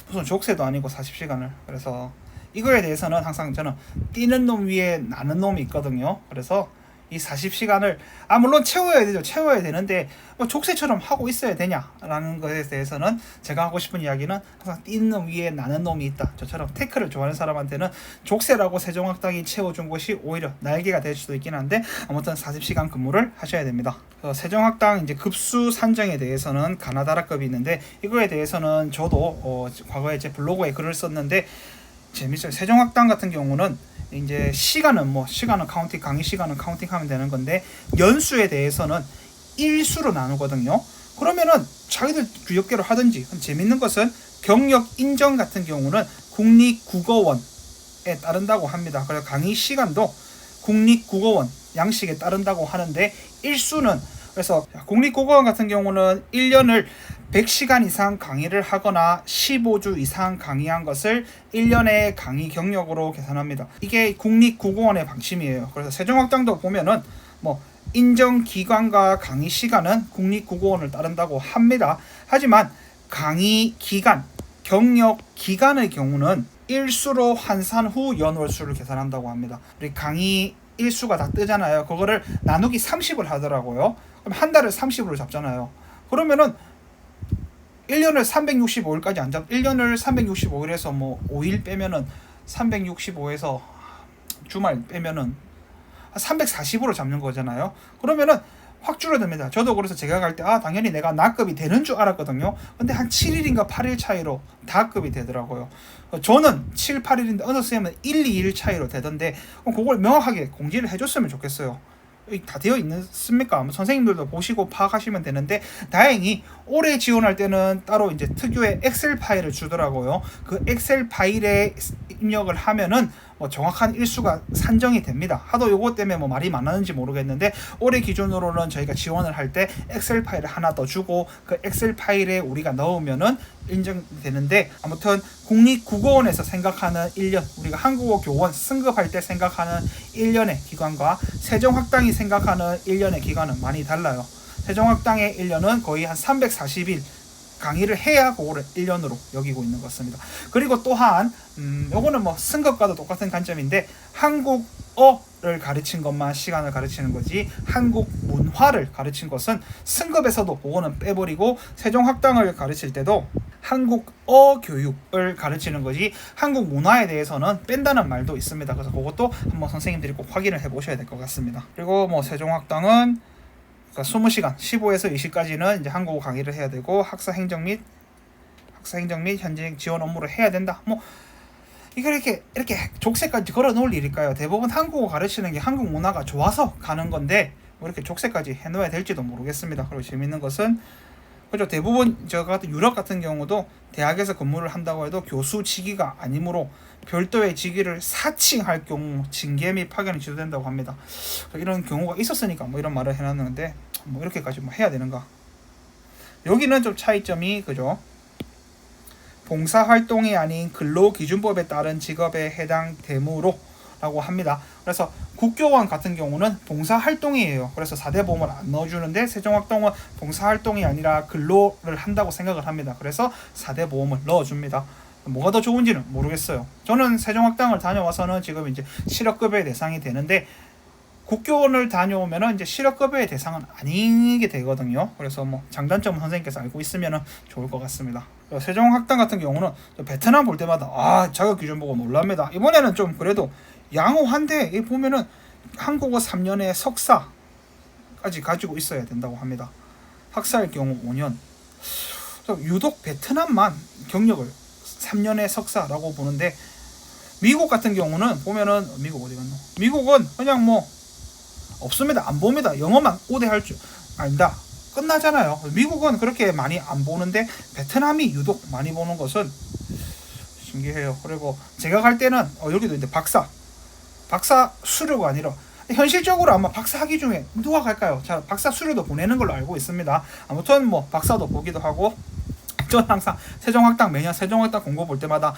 무슨 족쇄도 아니고 40시간을. 그래서 이거에 대해서는 항상 저는 뛰는 놈 위에 나는 놈이 있거든요. 그래서 이 40시간을 물론 채워야 되죠. 채워야 되는데 뭐 족쇄처럼 하고 있어야 되냐라는 것에 대해서는 제가 하고 싶은 이야기는 항상 뛰는 놈 위에 나는 놈이 있다. 저처럼 태클을 좋아하는 사람한테는 족쇄라고 세종학당이 채워준 것이 오히려 날개가 될 수도 있긴 한데 아무튼 40시간 근무를 하셔야 됩니다. 세종학당 이제 급수 산정에 대해서는 가나다라급이 있는데 이거에 대해서는 저도 과거에 제 블로그에 글을 썼는데 재밌어요. 세종학당 같은 경우는 이제 시간은 카운팅, 강의 시간은 카운팅하면 되는 건데 연수에 대해서는 일수로 나누거든요. 그러면은 자기들 몇 개로 하든지. 재밌는 것은 경력 인정 같은 경우는 국립국어원에 따른다고 합니다. 그래서 강의 시간도 국립국어원 양식에 따른다고 하는데 일수는 그래서 국립국어원 같은 경우는 1년을 100시간 이상 강의를 하거나 15주 이상 강의한 것을 1년의 강의 경력으로 계산합니다. 이게 국립국어원의 방침이에요. 그래서 세종학당도 보면은 인정기간과 강의 시간은 국립국어원을 따른다고 합니다. 하지만 강의 기간, 경력 기간의 경우는 일수로 환산 후 연월수를 계산한다고 합니다. 우리 강의 일수가 다 뜨잖아요. 그거를 나누기 30을 하더라고요. 그럼 한 달을 30으로 잡잖아요. 그러면은 1년을 365일까지 안 잡, 1년을 365일에서 5일 빼면은 365에서 주말 빼면은 340으로 잡는 거잖아요. 그러면은 확 줄어듭니다. 저도 그래서 제가 갈 때 당연히 내가 나급이 되는 줄 알았거든요. 근데 한 7일인가 8일 차이로 다급이 되더라고요. 저는 7, 8일인데 어느 쌤은 1, 2일 차이로 되던데 그걸 명확하게 공지를 해줬으면 좋겠어요. 다 되어 있습니까? 선생님들도 보시고 파악하시면 되는데 다행히 올해 지원할 때는 따로 이제 특유의 엑셀 파일을 주더라고요. 그 엑셀 파일에 입력을 하면은 정확한 일수가 산정이 됩니다. 하도 요거 때문에 말이 많았는지 모르겠는데 올해 기준으로는 저희가 지원을 할 때 엑셀 파일을 하나 더 주고 그 엑셀 파일에 우리가 넣으면은 인정되는데 아무튼 국립국어원에서 생각하는 1년 우리가 한국어 교원 승급할 때 생각하는 1년의 기간과 세종학당이 생각하는 1년의 기간은 많이 달라요. 세종학당의 1년은 거의 한 340일 강의를 해야 그거를 1년으로 여기고 있는 것 같습니다. 그리고 또한 요거는 승급과도 똑같은 관점인데 한국어를 가르친 것만 시간을 가르치는 거지 한국 문화를 가르친 것은 승급에서도 그거는 빼버리고 세종학당을 가르칠 때도 한국어 교육을 가르치는 거지 한국 문화에 대해서는 뺀다는 말도 있습니다. 그래서 그것도 한번 선생님들이 꼭 확인을 해보셔야 될 것 같습니다. 그리고 세종학당은 20시간, 15에서 20까지는 이제 한국어 강의를 해야 되고 학사 행정 및 현장 지원 업무를 해야 된다. 이걸 이렇게 족쇄까지 걸어 놓을 일일까요? 대부분 한국어 가르치는 게 한국 문화가 좋아서 가는 건데 이렇게 족쇄까지 해 놓아야 될지도 모르겠습니다. 그리고 재밌는 것은 그죠. 대부분 저 같은 유럽 같은 경우도 대학에서 근무를 한다고 해도 교수 직위가 아니므로 별도의 직위를 사칭할 경우 징계 및 파견이 지도된다고 합니다. 이런 경우가 있었으니까 이런 말을 해놨는데 이렇게까지 해야 되는가? 여기는 좀 차이점이 그죠. 봉사활동이 아닌 근로기준법에 따른 직업에 해당되므로 라고 합니다. 그래서 국교원 같은 경우는 봉사활동이에요. 그래서 4대 보험을 안 넣어주는데 세종학당은 봉사활동이 아니라 근로를 한다고 생각을 합니다. 그래서 4대 보험을 넣어줍니다. 뭐가 더 좋은지는 모르겠어요. 저는 세종학당을 다녀와서는 지금 이제 실업급여의 대상이 되는데 국교원을 다녀오면은 이제 실업급여의 대상은 아니게 되거든요. 그래서 장단점은 선생님께서 알고 있으면 좋을 것 같습니다. 세종학당 같은 경우는 베트남 볼 때마다 자격 기준 보고 놀랍니다. 이번에는 좀 그래도 양호한데 이 보면은 한국어 3년에 석사까지 가지고 있어야 된다고 합니다. 학사일 경우 5년. 유독 베트남만 경력을 3년의 석사라고 보는데 미국 같은 경우는 보면은 미국 어디 갔노? 미국은 그냥 없습니다. 안 봅니다. 영어만 우대할 줄 아니다. 끝나잖아요. 미국은 그렇게 많이 안 보는데 베트남이 유독 많이 보는 것은 신기해요. 그리고 제가 갈 때는 여기도 이제 박사 수료가 아니라 현실적으로 아마 박사 학위 중에 누가 갈까요? 자, 박사 수료도 보내는 걸로 알고 있습니다. 아무튼 박사도 보기도 하고 저는 항상 매년 세종학당 공고 볼 때마다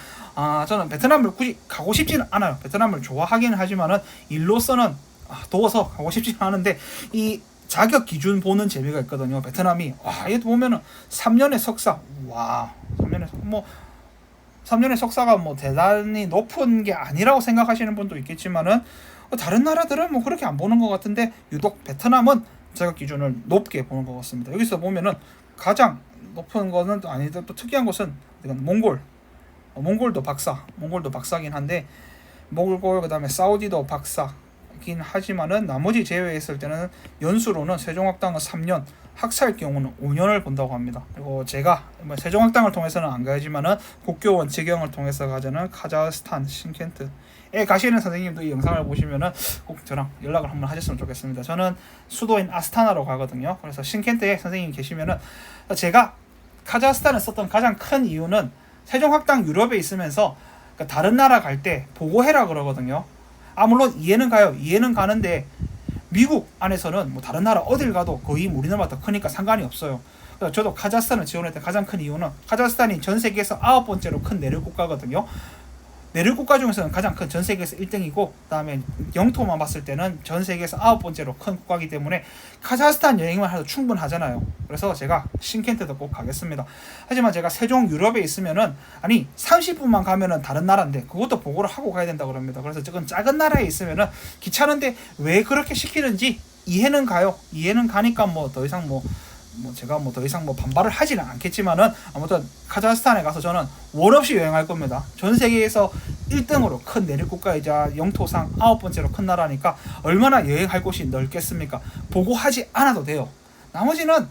저는 베트남을 굳이 가고 싶지는 않아요. 베트남을 좋아하기는 하지만은 일로서는 더워서 가고 싶지는 않은데 이 자격 기준 보는 재미가 있거든요. 베트남이 얘 보면은 3년의 석사 3년의 3년의 석사가 뭐 대단히 높은 게 아니라고 생각하시는 분도 있겠지만은 다른 나라들은 뭐 그렇게 안 보는 것 같은데 유독 베트남은 자격 기준을 높게 보는 것 같습니다. 여기서 보면은 가장 높은 거는 또 아니더 또 특이한 것은 이건 몽골도 박사긴 한데 몽골 그다음에 사우디도 박사긴 하지만은 나머지 제외했을 때는 연수로는 세종학당은 3년, 학사일 경우는 5년을 본다고 합니다. 그리고 제가 뭐 세종학당을 통해서는 안 가야지만은 국교원 직영을 통해서 가자는 카자흐스탄 신켄트에 가시는 선생님도 이 영상을 보시면은 꼭 저랑 연락을 한번 하셨으면 좋겠습니다. 저는 수도인 아스타나로 가거든요. 그래서 신켄트에 선생님이 계시면은 제가 카자흐스탄을 썼던 가장 큰 이유는 세종학당 유럽에 있으면서 다른 나라 갈 때 보고해라 그러거든요. 물론 이해는 가는데 미국 안에서는 뭐 다른 나라 어딜 가도 거의 우리나라보다 크니까 상관이 없어요. 그래서 저도 카자흐스탄을 지원했던 가장 큰 이유는 카자흐스탄이 전 세계에서 9번째로 큰 내륙 국가거든요. 내륙 국가 중에서는 가장 큰 전 세계에서 1등이고 그다음에 영토만 봤을 때는 전 세계에서 9번째로 큰 국가이기 때문에 카자흐스탄 여행만 해도 충분하잖아요. 그래서 제가 신켄트도 꼭 가겠습니다. 하지만 제가 세종 유럽에 있으면은 30분만 가면은 다른 나라인데 그것도 보고를 하고 가야 된다 그럽니다. 그래서 저건 작은 나라에 있으면은 귀찮은데 왜 그렇게 시키는지 이해는 가니까 뭐 더 이상 제가 더 이상 반발을 하지는 않겠지만은 아무튼 카자흐스탄에 가서 저는 월 없이 여행할 겁니다. 전 세계에서 1등으로 큰 내륙 국가이자 영토상 9번째로 큰 나라니까 얼마나 여행할 곳이 넓겠습니까? 보고하지 않아도 돼요. 나머지는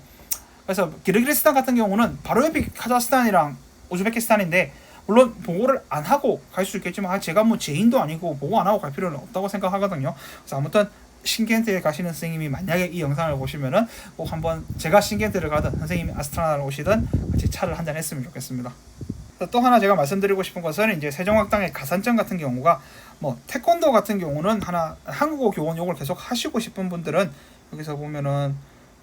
그래서 기르기스탄 같은 경우는 바로 옆이 카자흐스탄이랑 우즈베키스탄인데 물론 보고를 안 하고 갈 수 있겠지만 제가 뭐 죄인도 아니고 보고 안 하고 갈 필요는 없다고 생각하거든요. 그래서 아무튼 신켄트에 가시는 선생님이 만약에 이 영상을 보시면은 꼭 한번 제가 신켄트를 가든 선생님이 아스트라나를 오시든 같이 차를 한잔 했으면 좋겠습니다. 또 하나 제가 말씀드리고 싶은 것은 이제 세종학당의 가산점 같은 경우가 뭐 태권도 같은 경우는 한국어 교원 욕을 계속 하시고 싶은 분들은 여기서 보면은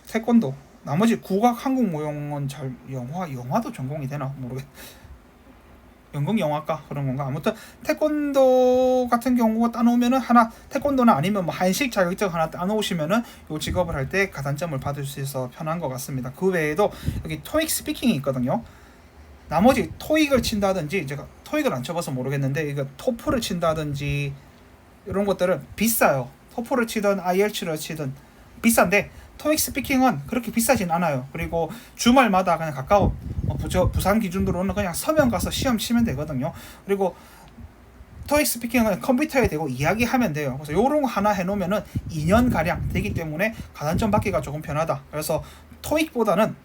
태권도 나머지 국악 한국 모형은 잘 영화도 전공이 되나 연극 영화과 그런 건가. 아무튼 태권도 같은 경우가 따놓으면은 태권도나 아니면 뭐 한식 자격증 하나 따놓으시면은 요 직업을 할 때 가산점을 받을 수 있어서 편한 것 같습니다. 그 외에도 여기 토익 스피킹이 있거든요. 나머지 토익을 친다든지 제가 토익을 안 쳐봐서 모르겠는데 이거 토플을 친다든지 이런 것들은 비싸요. 토플을 치든 IELTS를 치든 비싼데 토익 스피킹은 그렇게 비싸진 않아요. 그리고 주말마다 그냥 가까운 부산 기준으로는 그냥 서면 가서 시험 치면 되거든요. 그리고 토익 스피킹은 컴퓨터에 대고 이야기하면 돼요. 그래서 요런 거 하나 해놓으면은 2년 가량 되기 때문에 가산점 받기가 조금 편하다. 그래서 토플보다는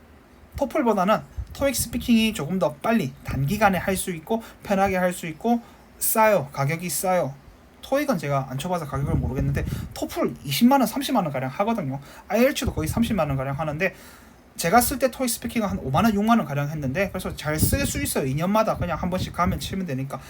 토익 스피킹이 조금 더 빨리 단기간에 할 수 있고 편하게 할 수 있고 가격이 싸요. 토익은 제가 안 쳐봐서 가격을 모르겠는데 토플 20만원 30만원 가량 하거든요. IELTS도 거의 30만원 가량 하는데 제가 쓸 때 토익 스피킹은 한 5만원 6만원 가량 했는데 그래서 잘 쓸 수 있어요. 2년마다 그냥 한 번씩 가면 치면 되니까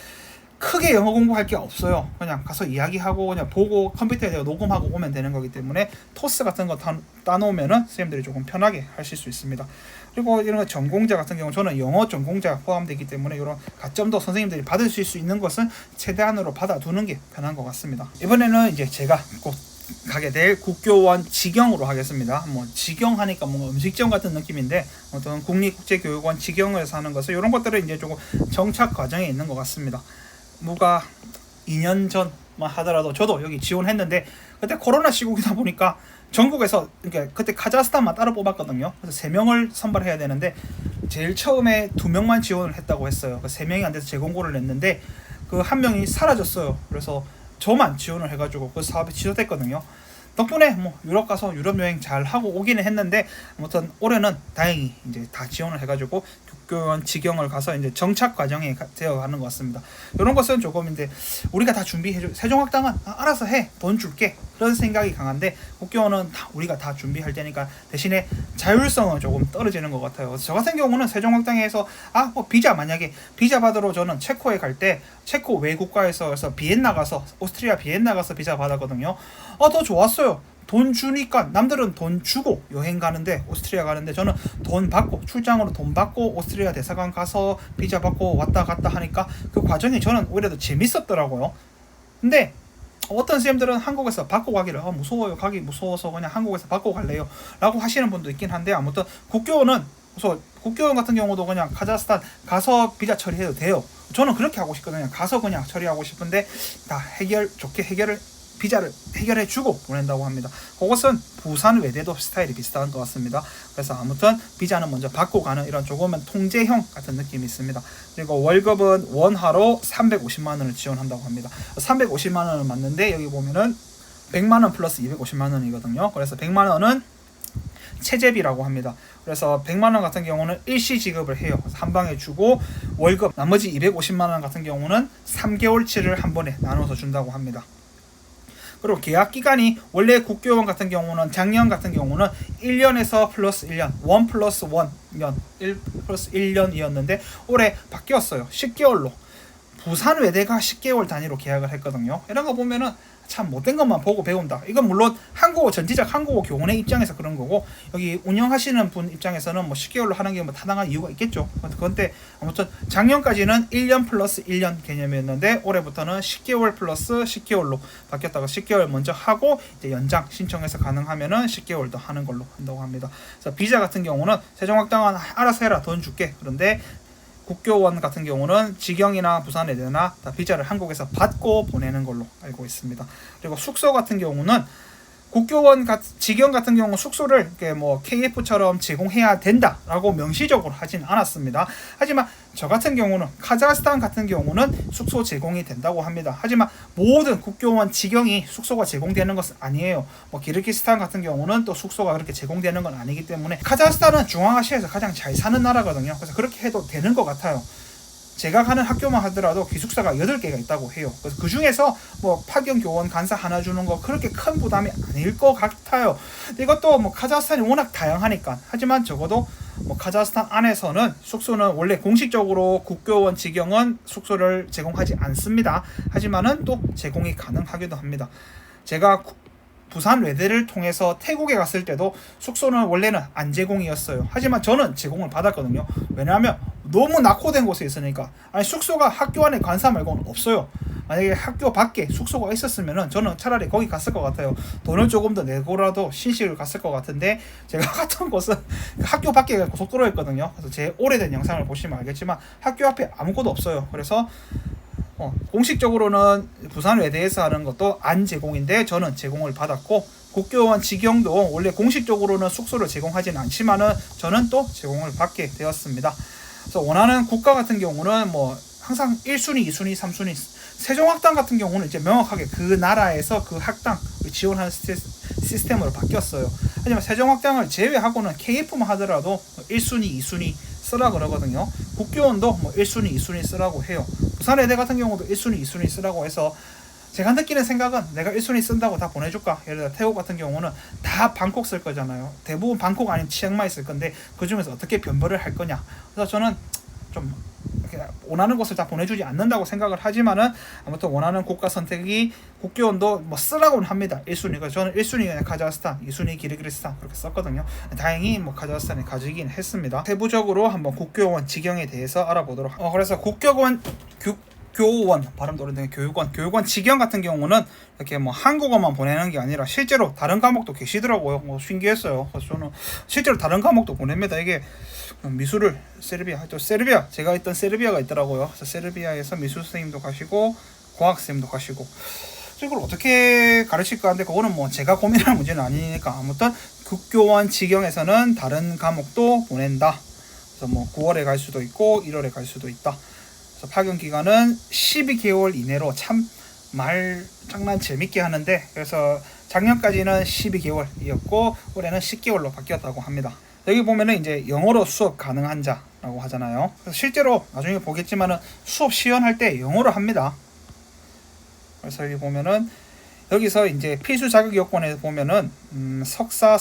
크게 영어 공부할 게 없어요. 그냥 가서 이야기하고 그냥 보고 컴퓨터에 녹음하고 오면 되는 거기 때문에 토스 같은 거 따놓으면은 선생님들이 조금 편하게 하실 수 있습니다. 그리고 이런 전공자 같은 경우 저는 영어 전공자 포함되기 때문에 이런 가점도 선생님들이 받으실 수 있는 것은 최대한으로 받아두는 게 편한 것 같습니다. 이번에는 이제 제가 꼭 가게 될 국교원 직영으로 하겠습니다. 뭐 직영하니까 뭔가 음식점 같은 느낌인데 어떤 국립국제교육원 직영을 사는 것은 이런 것들은 이제 조금 정착 과정에 있는 것 같습니다. 무가 2년 전만 하더라도 저도 여기 지원했는데 그때 코로나 시국이다 보니까 전국에서 그러니까 그때 카자흐스탄만 따로 뽑았거든요. 그래서 3명을 선발해야 되는데 제일 처음에 2명만 지원을 했다고 했어요. 그 3명이 안 돼서 재공고를 냈는데 그 1명이 사라졌어요. 그래서 저만 지원을 해가지고 그 사업이 취소됐거든요. 덕분에 뭐 유럽 가서 유럽 여행 잘 하고 오기는 했는데 아무튼 올해는 다행히 이제 다 지원을 해가지고 국교원 직영을 가서 이제 정착 과정에 되어가는 것 같습니다. 이런 것은 조금 이제 우리가 다 준비해줘. 세종학당은 알아서 해, 돈 줄게 그런 생각이 강한데 국교원은 우리가 다 준비할 테니까 대신에 자율성은 조금 떨어지는 것 같아요. 저 같은 경우는 세종학당에서 만약에 비자 받으러 저는 체코에 갈 때 체코 외국가에서 비엔나 가서 오스트리아 비엔나 가서 비자 받았거든요. 더 좋았어요. 돈 주니까 남들은 돈 주고 여행 가는데 오스트리아 가는데 저는 돈 받고 출장으로 돈 받고 오스트리아 대사관 가서 비자 받고 왔다 갔다 하니까 그 과정이 저는 오히려 더 재밌었더라고요. 근데 어떤 선생님들은 한국에서 받고 가기를 무서워요. 가기 무서워서 그냥 한국에서 받고 갈래요 라고 하시는 분도 있긴 한데 아무튼 국교원은 그래서 국교원 같은 경우도 그냥 카자흐스탄 가서 비자 처리해도 돼요. 저는 그렇게 하고 싶거든요. 가서 그냥 처리하고 싶은데 다 좋게 비자를 해결해주고 보낸다고 합니다. 그것은 부산 외대도 스타일이 비슷한 것 같습니다. 그래서 아무튼 비자는 먼저 받고 가는 이런 조금은 통제형 같은 느낌이 있습니다. 그리고 월급은 원화로 350만 원을 지원한다고 합니다. 350만 원을 맞는데 여기 보면은 100만 원 플러스 250만 원이거든요. 그래서 100만 원은 체재비라고 합니다. 그래서 100만 원 같은 경우는 일시 지급을 해요. 한 방에 주고 월급 나머지 250만 원 같은 경우는 3개월치를 한 번에 나눠서 준다고 합니다. 그리고 계약 기간이 원래 국교원 같은 경우는 작년 같은 경우는 1년에서 플러스 1년, 1 플러스 1년, 1 플러스 1년이었는데 올해 바뀌었어요. 10개월로. 부산 외대가 10개월 단위로 계약을 했거든요. 이런 거 보면은 참 못된 것만 보고 배운다. 이건 물론 전지적 한국어 교원의 입장에서 그런 거고, 여기 운영하시는 분 입장에서는 뭐 10개월로 하는 게 뭐 타당한 이유가 있겠죠. 그런데 아무튼 작년까지는 1년 플러스 1년 개념이었는데 올해부터는 10개월 플러스 10개월로 바뀌었다가 10개월 먼저 하고 이제 연장 신청해서 가능하면은 10개월 더 하는 걸로 한다고 합니다. 그래서 비자 같은 경우는 세종학당은 알아서 해라, 돈 줄게. 그런데 국교원 같은 경우는 직영이나 부산외대나 다 비자를 한국에서 받고 보내는 걸로 알고 있습니다. 그리고 숙소 같은 경우는 국교원 직영 같은 경우 숙소를 이렇게 뭐 KF처럼 제공해야 된다라고 명시적으로 하진 않았습니다. 하지만 저 같은 경우는 카자흐스탄 같은 경우는 숙소 제공이 된다고 합니다. 하지만 모든 국교원 직영이 숙소가 제공되는 것은 아니에요. 뭐 키르기스탄 같은 경우는 또 숙소가 그렇게 제공되는 건 아니기 때문에 카자흐스탄은 중앙아시아에서 가장 잘 사는 나라거든요. 그래서 그렇게 해도 되는 것 같아요. 제가 가는 학교만 하더라도 기숙사가 8개가 있다고 해요. 그래서 그 중에서 뭐 파견 교원 간사 하나 주는 거 그렇게 큰 부담이 아닐 것 같아요. 이것도 뭐 카자흐스탄이 워낙 다양하니까. 하지만 적어도 뭐 카자흐스탄 안에서는 숙소는 원래 공식적으로 국교원 직영은 숙소를 제공하지 않습니다. 하지만은 또 제공이 가능하기도 합니다. 제가 부산 외대를 통해서 태국에 갔을 때도 숙소는 원래는 안 제공이었어요. 하지만 저는 제공을 받았거든요. 왜냐하면 너무 낙후된 곳에 있으니까. 아니 숙소가 학교 안에 관사 말고는 없어요. 만약에 학교 밖에 숙소가 있었으면 저는 차라리 거기 갔을 것 같아요. 돈을 조금 더 내고라도 신식을 갔을 것 같은데 제가 갔던 곳은 학교 밖에 고속도로였거든요. 그래서 제 오래된 영상을 보시면 알겠지만 학교 앞에 아무것도 없어요. 그래서 공식적으로는 부산 외대에서 하는 것도 안 제공인데 저는 제공을 받았고, 국교원 직영도 원래 공식적으로는 숙소를 제공하진 않지만은 저는 또 제공을 받게 되었습니다. 그래서 원하는 국가 같은 경우는 뭐 항상 1순위, 2순위, 3순위. 세종학당 같은 경우는 이제 명확하게 그 나라에서 그 학당 지원하는 시스템으로 바뀌었어요. 하지만 세종학당을 제외하고는 KF만 하더라도 1순위, 2순위 쓰라 그러거든요. 국교원도 뭐 1순위, 2순위 쓰라고 해요. 부산외대 같은 경우도 1순위, 2순위 쓰라고 해서 제가 느끼는 생각은 내가 1순위 쓴다고 다 보내줄까? 예를 들어 태국 같은 경우는 다 방콕 쓸 거잖아요. 대부분 방콕 아니면 치앙마이 쓸 건데 그 중에서 어떻게 변별을 할 거냐. 그래서 저는 좀 원하는 곳을 다 보내주지 않는다고 생각을 하지만은 아무튼 원하는 국가 선택이 국교원도 뭐 쓰라고는 합니다. 1순위가 저는 1순위가 카자흐스탄, 2순위 키르기스탄 그렇게 썼거든요. 다행히 뭐 카자흐스탄이 가지긴 했습니다. 세부적으로 한번 국교원 직영에 대해서 알아보도록. 그래서 국교원 발음도 어려운데 교육원 직영 같은 경우는 이렇게 뭐 한국어만 보내는 게 아니라 실제로 다른 과목도 계시더라고요. 뭐 신기했어요. 그래서 저는 실제로 다른 과목도 보냅니다. 이게 미술을 세르비아 제가 있던 세르비아가 있더라고요. 그래서 세르비아에서 미술 선생님도 가시고 과학 선생님도 가시고 이걸 어떻게 가르칠까 하는데 그거는 뭐 제가 고민할 문제는 아니니까 아무튼 국교원 직영에서는 다른 과목도 보낸다. 그래서 뭐 9월에 갈 수도 있고 1월에 갈 수도 있다. 파견 기간은 12개월 이내로 참 말 장난 재밌게 하는데 그래서 작년까지는 12개월이었고 올해는 10개월로 바뀌었다고 합니다. 여기 보면은 이제 영어로 수업 가능한 자라고 하잖아요. 그래서 실제로 나중에 보겠지만은 수업 시연할 때 영어로 합니다. 그래서 여기 보면은 여기서 이제 필수 자격 요건에 보면은 석사,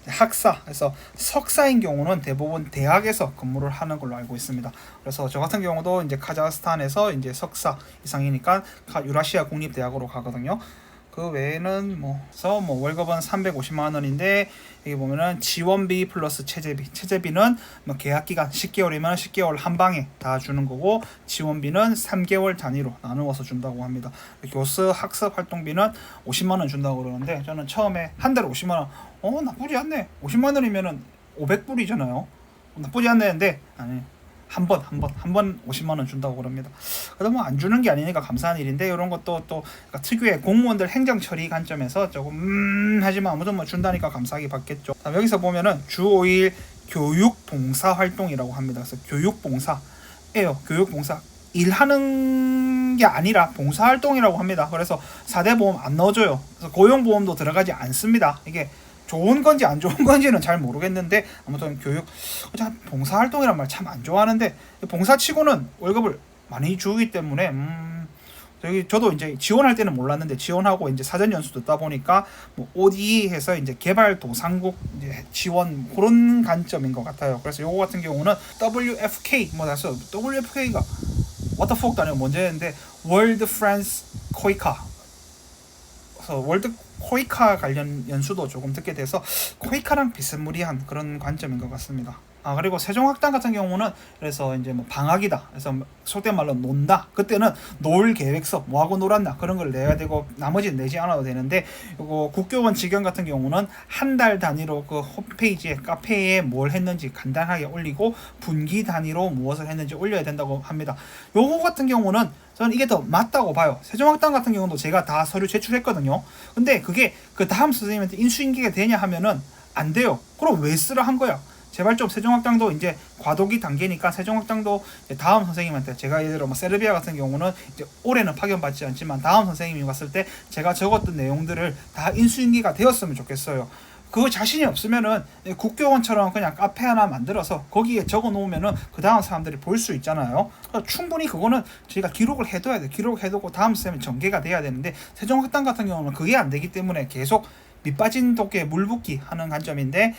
학사. 그래서 석사인 경우는 대부분 대학에서 근무를 하는 걸로 알고 있습니다. 그래서 저 같은 경우도 이제 카자흐스탄에서 이제 석사 이상이니까 유라시아 국립대학으로 가거든요. 그 외에는 월급은 350만 원인데 여기 보면은 지원비 플러스 체재비는 계약 기간 10개월이면 10개월 한 방에 다 주는 거고, 지원비는 3개월 단위로 나누어서 준다고 합니다. 교수 학습 활동비는 50만 원 준다고 그러는데, 저는 처음에 한 달에 50만 원, 나쁘지 않네. 50만 원이면은 500불이잖아요. 나쁘지 않네는데, 아니, 한 번 50만 원 준다고 그럽니다. 그래도 안 주는 게 아니니까 감사한 일인데, 이런 것도 또 그러니까 특유의 공무원들 행정 처리 관점에서 조금 하지만 아무튼 준다니까 감사하게 받겠죠. 여기서 보면은 주 5일 교육 봉사 활동이라고 합니다. 그래서 교육 봉사예요. 교육 봉사 일하는 게 아니라 봉사 활동이라고 합니다. 그래서 4대 보험 안 넣어줘요. 그래서 고용 보험도 들어가지 않습니다. 이게 좋은 건지 안 좋은 건지는 잘 모르겠는데, 아무튼 교육, 봉사활동이란 말 참 안 좋아하는데, 봉사치고는 월급을 많이 주기 때문에, 저도 이제 지원할 때는 몰랐는데, 지원하고 이제 사전 연수 듣다 보니까, ODE에서 이제 개발도상국 이제 지원, 그런 관점인 것 같아요. 그래서 요거 같은 경우는 WFK, WFK가, what the fuck도 아니고 뭔지 했는데, World France COICA. 월드 코이카 관련 연수도 조금 듣게 돼서 코이카랑 비스무리한 그런 관점인 것 같습니다. 그리고 세종학당 같은 경우는 그래서 이제 방학이다, 그래서 속된 말로 논다, 그때는 놀 계획서 뭐하고 놀았나 그런 걸 내야 되고 나머지는 내지 않아도 되는데, 이거 국교원 직영 같은 경우는 한 달 단위로 그 홈페이지에 카페에 뭘 했는지 간단하게 올리고 분기 단위로 무엇을 했는지 올려야 된다고 합니다. 요거 같은 경우는 저는 이게 더 맞다고 봐요. 세종학당 같은 경우도 제가 다 서류 제출했거든요. 근데 그게 그 다음 선생님한테 인수인계가 되냐 하면은 안 돼요. 그럼 왜 쓰라 한 거야? 제발 좀 세종학당도 이제 과도기 단계니까 세종학당도 다음 선생님한테, 제가 예를 들어 세르비아 같은 경우는 이제 올해는 파견받지 않지만 다음 선생님이 왔을 때 제가 적었던 내용들을 다 인수인계가 되었으면 좋겠어요. 그거 자신이 없으면은 국교원처럼 그냥 카페 하나 만들어서 거기에 적어 놓으면은 그 다음 사람들이 볼 수 있잖아요. 그러니까 충분히 그거는 저희가 기록을 해둬야 돼. 기록을 해두고 다음 쌤에 전개가 돼야 되는데, 세종학당 같은 경우는 그게 안 되기 때문에 계속 밑빠진 독에 물 붓기 하는 관점인데,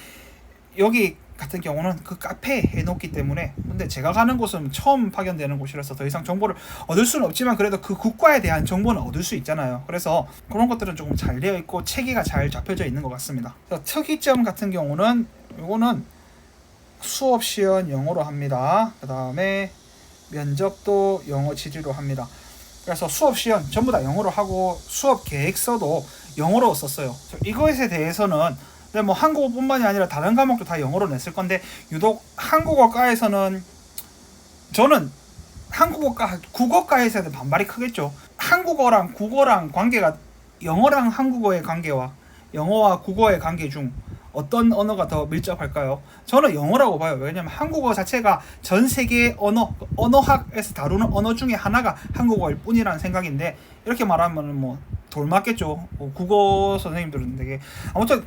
여기 같은 경우는 그 카페에 해놓기 때문에, 근데 제가 가는 곳은 처음 파견되는 곳이라서 더 이상 정보를 얻을 수는 없지만 그래도 그 국가에 대한 정보는 얻을 수 있잖아요. 그래서 그런 것들은 조금 잘 되어 있고 체계가 잘 잡혀져 있는 것 같습니다. 특이점 같은 경우는 이거는 수업 시연 영어로 합니다. 그 다음에 면접도 영어 지지로 합니다. 그래서 수업 시연 전부 다 영어로 하고 수업 계획서도 영어로 썼어요. 이것에 대해서는 근데 한국어뿐만이 아니라 다른 과목도 다 영어로 냈을 건데, 유독 한국어과에서는, 저는 국어과에서 반발이 크겠죠. 한국어랑 국어랑 관계가, 영어랑 한국어의 관계와 영어와 국어의 관계 중 어떤 언어가 더 밀접할까요? 저는 영어라고 봐요. 왜냐면 한국어 자체가 전 세계의 언어학에서 다루는 언어 중에 하나가 한국어일 뿐이라는 생각인데, 이렇게 말하면 돌 맞겠죠. 국어 선생님들은 되게, 아무튼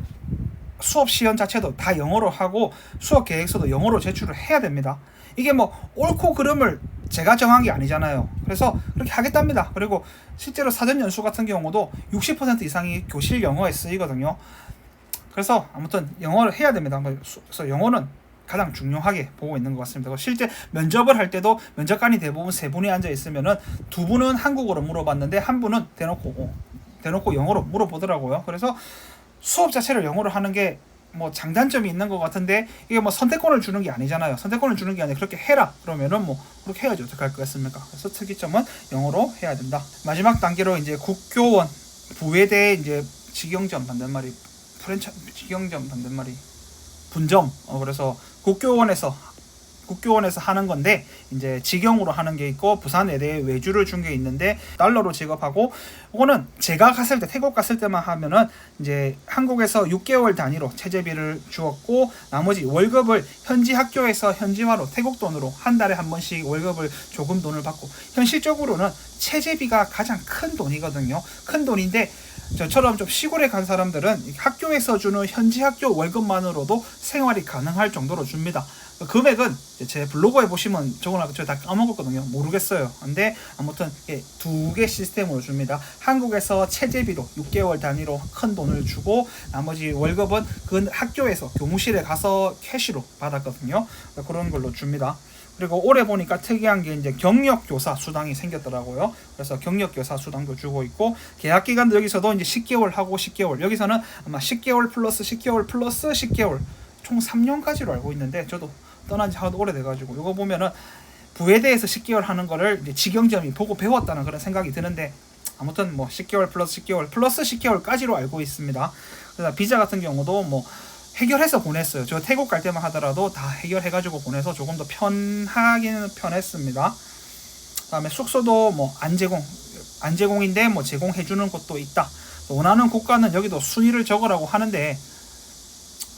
수업 시연 자체도 다 영어로 하고 수업 계획서도 영어로 제출을 해야 됩니다. 이게 옳고 그름을 제가 정한 게 아니잖아요. 그래서 그렇게 하겠답니다. 그리고 실제로 사전 연수 같은 경우도 60% 이상이 교실 영어에 쓰이거든요. 그래서 아무튼 영어를 해야 됩니다. 그래서 영어는 가장 중요하게 보고 있는 것 같습니다. 실제 면접을 할 때도 면접관이 대부분 3분이 앉아 있으면은 2분은 한국어로 물어봤는데 한 분은 대놓고 영어로 물어보더라고요. 그래서 수업 자체를 영어로 하는 게 장단점이 있는 것 같은데, 이게 선택권을 주는 게 아니잖아요. 선택권을 주는 게 아니라 그렇게 해라 그러면은 그렇게 해야지 어떻게 할 거겠습니까? 그래서 특이점은 영어로 해야 된다. 마지막 단계로 이제 국교원 부회대 이제 직영점 반대말이 직영점 반대말이 분점. 그래서 국교원에서 하는 건데, 이제 직영으로 하는 게 있고 부산 외대에 외주를 준 게 있는데 달러로 지급하고, 이거는 제가 갔을 때, 태국 갔을 때만 하면은 이제 한국에서 6개월 단위로 체재비를 주었고, 나머지 월급을 현지 학교에서 현지화로 태국 돈으로 한 달에 한 번씩 월급을 조금 돈을 받고, 현실적으로는 체재비가 가장 큰 돈이거든요. 큰 돈인데 저처럼 좀 시골에 간 사람들은 학교에서 주는 현지 학교 월급만으로도 생활이 가능할 정도로 줍니다. 금액은 제 블로그에 보시면 적어놨고 제가 다 까먹었거든요. 모르겠어요. 근데 아무튼 2개 시스템으로 줍니다. 한국에서 체재비로 6개월 단위로 큰 돈을 주고, 나머지 월급은 그 학교에서 교무실에 가서 캐시로 받았거든요. 그런 걸로 줍니다. 그리고 올해 보니까 특이한 게 이제 경력교사 수당이 생겼더라고요. 그래서 경력교사 수당도 주고 있고, 계약 기간도 여기서도 이제 10개월 하고 10개월, 여기서는 아마 10개월 플러스 10개월 플러스 10개월 총 3년까지로 알고 있는데, 저도 떠난 지 하도 오래돼가지고 이거 보면은 부에 대해서 10개월 하는 거를 이제 직영점이 보고 배웠다는 그런 생각이 드는데, 아무튼 뭐 10개월 플러스 10개월 플러스 10개월까지로 알고 있습니다. 그래서 비자 같은 경우도 뭐 해결해서 보냈어요. 저 태국 갈 때만 하더라도 다 해결해가지고 보내서 조금 더 편하기는 편했습니다. 그다음에 숙소도 뭐 안제공인데 뭐 제공해주는 곳도 있다. 원하는 국가는 여기도 순위를 적으라고 하는데,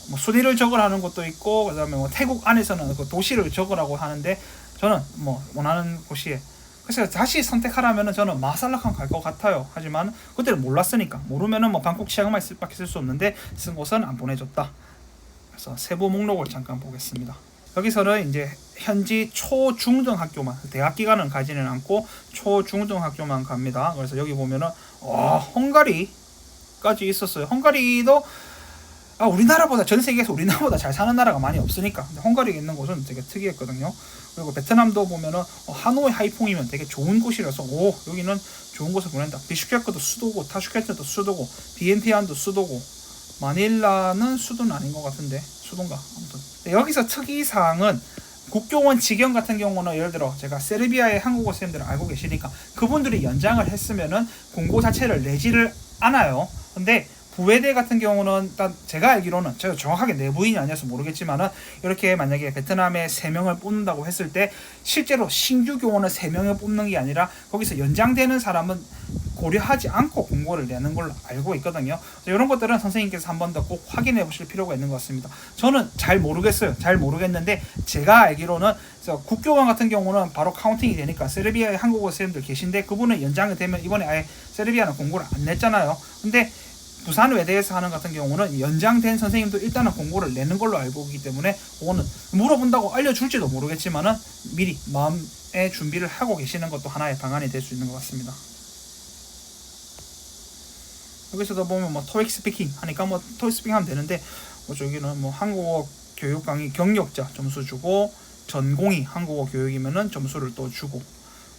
뭐 순위를 적으라는 것도 있고, 그다음에 뭐 태국 안에서는 그 도시를 적으라고 하는데, 저는 뭐 원하는 곳이, 그래서 다시 선택하라면은 저는 마살라칸 갈 것 같아요. 하지만 그때는 몰랐으니까, 모르면은 뭐 방콕 치앙마이 밖에 쓸 수 없는데 쓴 곳은 안 보내줬다. 그래서 세부 목록을 잠깐 보겠습니다. 여기서는 이제 현지 초중등학교만, 대학 기간은 가지는 않고 초중등학교만 갑니다. 그래서 여기 보면은 헝가리까지 있었어요. 헝가리도 우리나라보다, 전 세계에서 우리나라보다 잘 사는 나라가 많이 없으니까. 근데 헝가리에 있는 곳은 되게 특이했거든요. 그리고 베트남도 보면은 하노이 하이퐁이면 되게 좋은 곳이라서 여기는 좋은 곳을 보낸다. 비슈케크도 수도고, 타슈켄트도 수도고, 비엔티안도 수도고, 마닐라는 수도는 아닌 것 같은데, 수도인가? 아무튼 여기서 특이사항은 국교원 직영 같은 경우는, 예를 들어 제가 세르비아의 한국어 쌤들을 알고 계시니까 그분들이 연장을 했으면은 공고 자체를 내지를 않아요. 근데 부회대 같은 경우는, 일단 제가 알기로는, 제가 정확하게 내부인이 아니어서 모르겠지만은, 이렇게 만약에 베트남에 3명을 뽑는다고 했을 때 실제로 신규 교원을 3명을 뽑는 게 아니라 거기서 연장되는 사람은 고려하지 않고 공고를 내는 걸로 알고 있거든요. 이런 것들은 선생님께서 한 번 더 꼭 확인해 보실 필요가 있는 것 같습니다. 저는 잘 모르겠어요. 잘 모르겠는데, 제가 알기로는 국교원 같은 경우는 바로 카운팅이 되니까, 세르비아의 한국어 선생님들 계신데 그분은 연장이 되면, 이번에 아예 세르비아는 공고를 안 냈잖아요. 근데 부산 외대에서 하는 같은 경우는 연장된 선생님도 일단은 공고를 내는 걸로 알고 있기 때문에, 그거는 물어본다고 알려줄지도 모르겠지만은 미리 마음의 준비를 하고 계시는 것도 하나의 방안이 될 수 있는 것 같습니다. 여기서도 보면 뭐 토익 스피킹 하니까 뭐 토익 스피킹 하면 되는데, 저기는 뭐 한국어 교육 강의 경력자 점수 주고, 전공이 한국어 교육이면은 점수를 또 주고,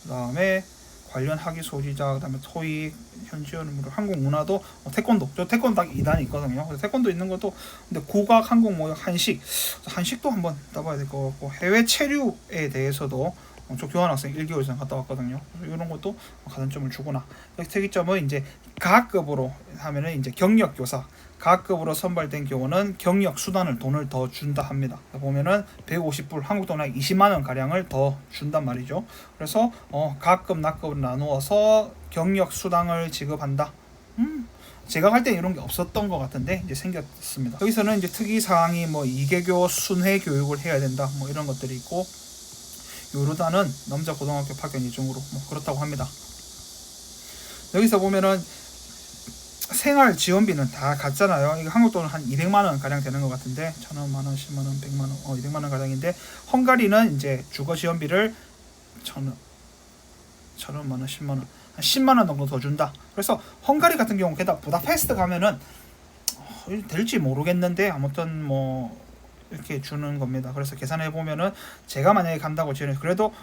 그다음에 관련 학위 소지자, 그다음에 토익, 현지어는 한국 문화도, 태권도, 저 태권도 딱 2단이 있거든요. 그래서 태권도 있는 것도, 근데 국악, 한국 모역, 한식도 한번 따봐야 될 것 같고, 해외 체류에 대해서도 저 교환학생 1개월 이상 갔다 왔거든요. 이런 것도 가산점을 주거나, 여기 특이점은 이제 가급으로 하면은 이제 경력교사, 가급으로 선발된 교원은 경력 수단을 돈을 더 준다 합니다. 보면은 150불, 한국 돈 한 20만 원 가량을 더 준단 말이죠. 그래서 가급, 낙급을 나누어서 경력 수당을 지급한다. 제가 갈 때 이런 게 없었던 것 같은데 이제 생겼습니다. 여기서는 이제 특이 사항이 뭐 2개교 순회 교육을 해야 된다, 뭐 이런 것들이 있고, 요르단은 남자 고등학교 파견 이중으로 뭐 그렇다고 합니다. 여기서 보면은 생활 지원비는 다 같잖아요. 이거 한국 돈은 한 200만 원 가량 되는 것 같은데, 1,000원, 만원, 10만 원, 100만 원, 200만 원 가량인데, 헝가리는 이제 주거 지원비를 1,000원, 만원, 10만 원, 한 10만 원 정도 더 준다. 그래서 헝가리 같은 경우, 게다가 부다페스트 가면은 될지 모르겠는데, 아무튼 뭐 이렇게 주는 겁니다. 그래서 계산해 보면은, 제가 만약에 간다고 지원해서, 그래도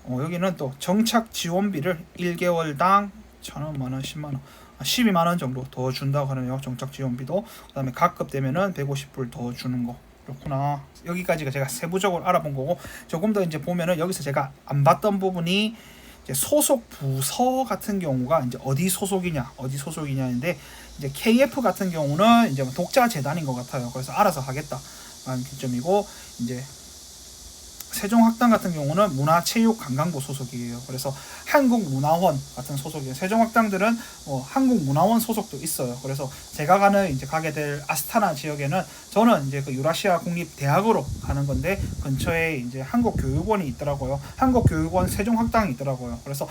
여기는 또 정착 지원비를 1개월당 1,000원, 만원, 10만 원, 12만 원 정도 더 준다고 하네요. 정착 지원비도. 그 다음에 가급 되면은 150불 더 주는 거. 그렇구나. 여기까지가 제가 세부적으로 알아본 거고, 조금 더 이제 보면은 여기서 제가 안 봤던 부분이, 이제 소속 부서 같은 경우가 이제 어디 소속이냐인데, 이제 KF 같은 경우는 이제 독자 재단인 것 같아요. 그래서 알아서 하겠다라는 기점이고, 이제 세종학당 같은 경우는 문화체육관광부 소속이에요. 그래서 한국문화원 같은 소속이에요. 세종학당들은 한국문화원 소속도 있어요. 그래서 제가 가게 될 아스타나 지역에는, 저는 이제 그 유라시아 국립대학으로 가는 건데, 근처에 이제 한국교육원이 있더라고요. 한국교육원 세종학당이 있더라고요. 그래서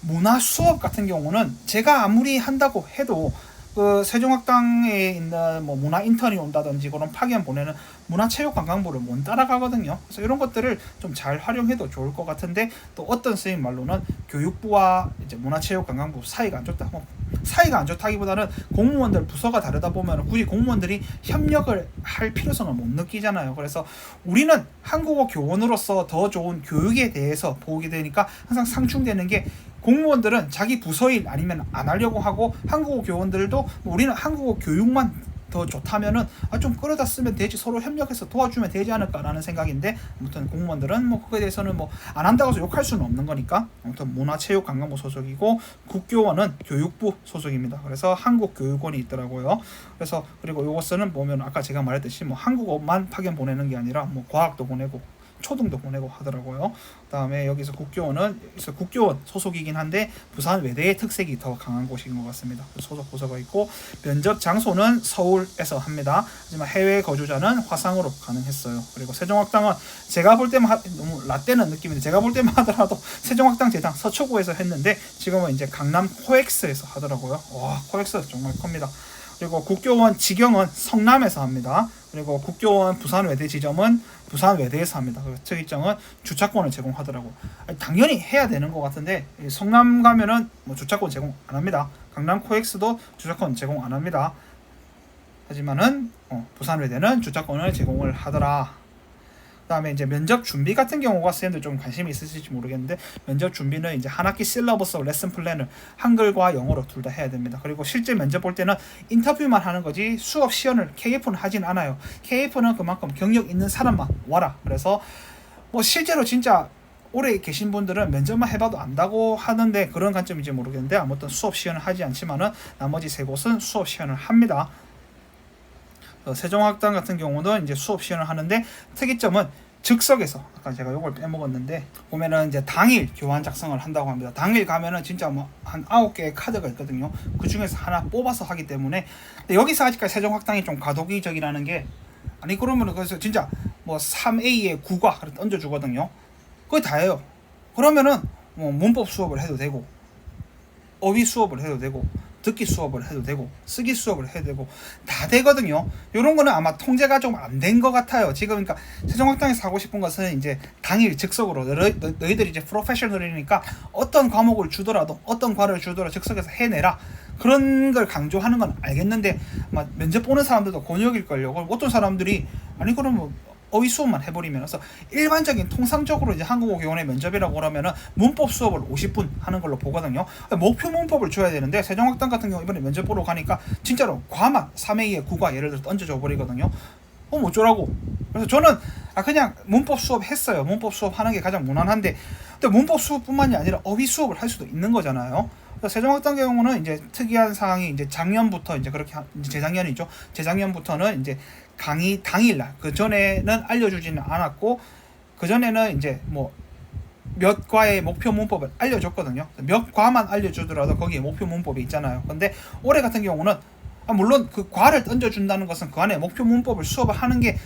문화 수업 같은 경우는 제가 아무리 한다고 해도 그 세종학당에 있는 뭐 문화 인턴이 온다든지 그런 파견 보내는 문화체육관광부를 못 따라가거든요. 그래서 이런 것들을 좀 잘 활용해도 좋을 것 같은데, 또 어떤 선생님 말로는 교육부와 이제 문화체육관광부 사이가 안 좋다. 뭐 사이가 안 좋다기보다는 공무원들 부서가 다르다 보면 굳이 공무원들이 협력을 할 필요성을 못 느끼잖아요. 그래서 우리는 한국어 교원으로서 더 좋은 교육에 대해서 보게 되니까 항상 상충되는 게, 공무원들은 자기 부서일 아니면 안 하려고 하고, 한국어 교원들도 우리는 한국어 교육만 더 좋다면은 좀 끌어다 쓰면 되지, 서로 협력해서 도와주면 되지 않을까라는 생각인데, 아무튼 공무원들은 뭐 그거에 대해서는 뭐 안 한다고 해서 욕할 수는 없는 거니까, 아무튼 문화체육관광부 소속이고 국교원은 교육부 소속입니다. 그래서 한국교육원이 있더라고요. 그래서 그리고 요것은 보면 아까 제가 말했듯이 뭐 한국어만 파견 보내는 게 아니라 뭐 과학도 보내고 초등도 보내고 하더라고요. 그다음에 여기서 국교원은 국교원 소속이긴 한데 부산 외대의 특색이 더 강한 곳인 것 같습니다. 소속 부서가 있고, 면접 장소는 서울에서 합니다. 하지만 해외 거주자는 화상으로 가능했어요. 그리고 세종학당은 제가 볼 때만 너무 라떼는 느낌인데, 제가 볼 때만 하더라도 세종학당 재단 서초구에서 했는데 지금은 이제 강남 코엑스에서 하더라고요. 와, 코엑스 정말 큽니다. 그리고 국교원 직영은 성남에서 합니다. 그리고 국교원 부산 외대 지점은 부산 외대에서 합니다. 특이점은 주차권을 제공하더라고. 당연히 해야 되는 것 같은데, 성남 가면은 뭐 주차권 제공 안 합니다. 강남 코엑스도 주차권 제공 안 합니다. 하지만은 부산 외대는 주차권을 제공을 하더라. 그다음에 이제 면접 준비 같은 경우가 쌤들 좀 관심이 있으실지 모르겠는데, 면접 준비는 이제 한 학기 실러버스 레슨 플랜을 한글과 영어로 둘 다 해야 됩니다. 그리고 실제 면접 볼 때는 인터뷰만 하는 거지 수업 시연을 KF는 하진 않아요. KF는 그만큼 경력 있는 사람만 와라. 그래서 뭐 실제로 진짜 오래 계신 분들은 면접만 해봐도 안다고 하는데 그런 관점인지 모르겠는데, 아무튼 수업 시연을 하지 않지만은 나머지 세 곳은 수업 시연을 합니다. 세종학당 같은 경우는 이제 수업 시연을 하는데, 특이점은 즉석에서, 아까 제가 이걸 빼먹었는데 보면은 이제 당일 교환 작성을 한다고 합니다. 당일 가면은 진짜 뭐 한 9개의 카드가 있거든요. 그 중에서 하나 뽑아서 하기 때문에. 근데 여기서 아직까지 세종학당이 좀 과도기적이라는 게, 아니 그러면은 그래서 진짜 뭐 3A에 9과 얹어 주거든요. 그게 다예요. 그러면은 뭐 문법 수업을 해도 되고, 어휘 수업을 해도 되고, 듣기 수업을 해도 되고, 쓰기 수업을 해도 되고, 다 되거든요. 이런 거는 아마 통제가 좀 안 된 것 같아요. 지금 그러니까 세종학당에서 하고 싶은 것은 이제 당일 즉석으로, 너희들이 이제 프로페셔널이니까 어떤 과목을 주더라도, 어떤 과를 주더라도 즉석에서 해내라. 그런 걸 강조하는 건 알겠는데, 아마 면접 보는 사람들도 곤욕일걸요. 어떤 사람들이 아니 그럼 뭐 어휘 수업만 해버리면, 그래서 일반적인 통상적으로 이제 한국어 교원의 면접이라고 그러면은 문법 수업을 50분 하는 걸로 보거든요. 목표 문법을 줘야 되는데, 세종학당 같은 경우 이번에 면접 보러 가니까 진짜로 과만 3A에 9과 예를 들어 얹어줘 버리거든요. 어쩌라고. 그래서 저는 그냥 문법 수업 했어요. 문법 수업 하는 게 가장 무난한데, 근데 문법 수업뿐만이 아니라 어휘 수업을 할 수도 있는 거잖아요. 세종학당 경우는 이제 특이한 상황이, 이제 작년부터 이제 그렇게 이제 재작년이죠. 재작년부터는 이제 강의 당일날, 그 전에는 알려주지는 않았고, 그 전에는 이제 뭐 몇 과의 목표 문법을 알려줬거든요. 몇 과만 알려주더라도 거기에 목표 문법이 있잖아요. 근데 올해 같은 경우는 물론 그 과를 던져준다는 것은 그 안에 목표 문법을 수업을 하는 게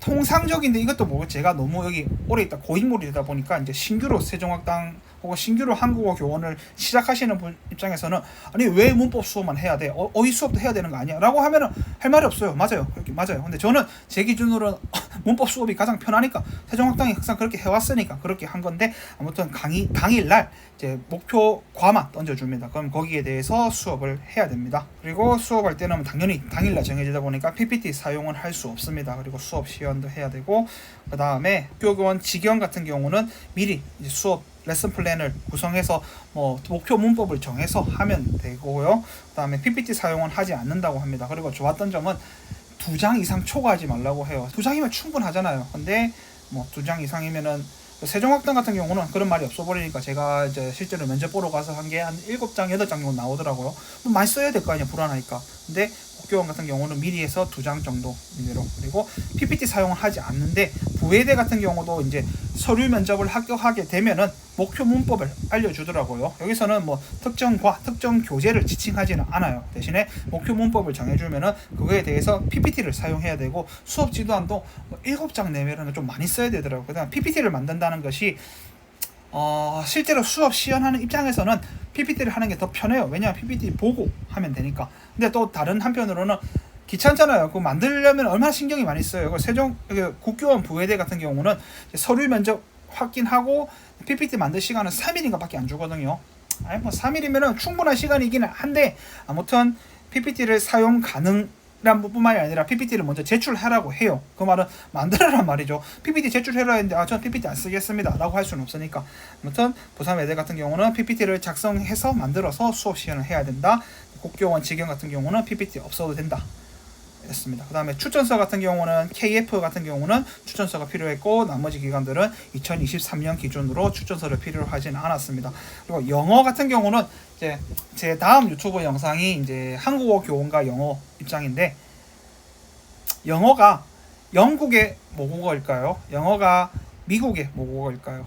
통상적인데, 이것도 뭐 제가 너무 여기 오래 있다 고인물이 되다 보니까, 이제 신규로 세종학당 혹은 신규로 한국어 교원을 시작하시는 분 입장에서는 아니 왜 문법 수업만 해야 돼? 어휘 수업도 해야 되는 거 아니야? 라고 하면은 할 말이 없어요. 맞아요. 그렇게 맞아요. 근데 저는 제 기준으로는 문법 수업이 가장 편하니까, 세종학당이 항상 그렇게 해왔으니까 그렇게 한 건데, 아무튼 강의 당일날 이제 목표 과만 던져줍니다. 그럼 거기에 대해서 수업을 해야 됩니다. 그리고 수업할 때는 당연히 당일날 정해지다 보니까 PPT 사용은 할 수 없습니다. 그리고 수업 시연도 해야 되고, 그 다음에 교원 직영 같은 경우는 미리 이제 수업 레슨 플랜을 구성해서 뭐 목표 문법을 정해서 하면 되고요. 그 다음에 PPT 사용은 하지 않는다고 합니다. 그리고 좋았던 점은 2장 이상 초과하지 말라고 해요. 2장이면 충분하잖아요. 근데 뭐 2장 이상이면은, 세종학당 같은 경우는 그런 말이 없어 버리니까 제가 이제 실제로 면접 보러 가서 한 게 한 7장, 8장 정도 나오더라고요. 뭐 많이 써야 될 거 아니야, 불안하니까. 근데 국교원 같은 경우는 미리 해서 2장 정도 미래로. 그리고 PPT 사용을 하지 않는데, 부외대 같은 경우도 이제 서류 면접을 합격하게 되면은 목표 문법을 알려주더라고요. 여기서는 뭐 특정과 특정 교재를 지칭하지는 않아요. 대신에 목표 문법을 정해주면은 그거에 대해서 PPT를 사용해야 되고, 수업 지도안도 7장 내외로는 좀 많이 써야 되더라고요. 그다음 PPT를 만든다는 것이 실제로 수업 시연하는 입장에서는 PPT를 하는 게 더 편해요. 왜냐하면 PPT 보고 하면 되니까. 근데 또 다른 한편으로는 귀찮잖아요. 그거 만들려면 얼마나 신경이 많이 써요. 국교원 부회대 같은 경우는 서류 면접 확인하고 PPT 만들 시간은 3일인가 밖에 안 주거든요. 아니 뭐 3일이면 충분한 시간이긴 한데, 아무튼 PPT를 사용 가능한 뿐만이 아니라 PPT를 먼저 제출하라고 해요. 그 말은 만들어란 말이죠. PPT 제출해라 했는데 전 PPT 안 쓰겠습니다 라고 할 수는 없으니까. 아무튼 부산외대 같은 경우는 PPT를 작성해서 만들어서 수업 시연을 해야 된다. 국교원 직영 같은 경우는 PPT 없어도 된다 했습니다. 그 다음에 추천서 같은 경우는 KF 같은 경우는 추천서가 필요했고, 나머지 기관들은 2023년 기준으로 추천서를 필요로 하지는 않았습니다. 그리고 영어 같은 경우는 이제 제 다음 유튜브 영상이 이제 한국어 교원과 영어 입장인데, 영어가 영국의 모국어일까요? 영어가 미국의 모국어일까요?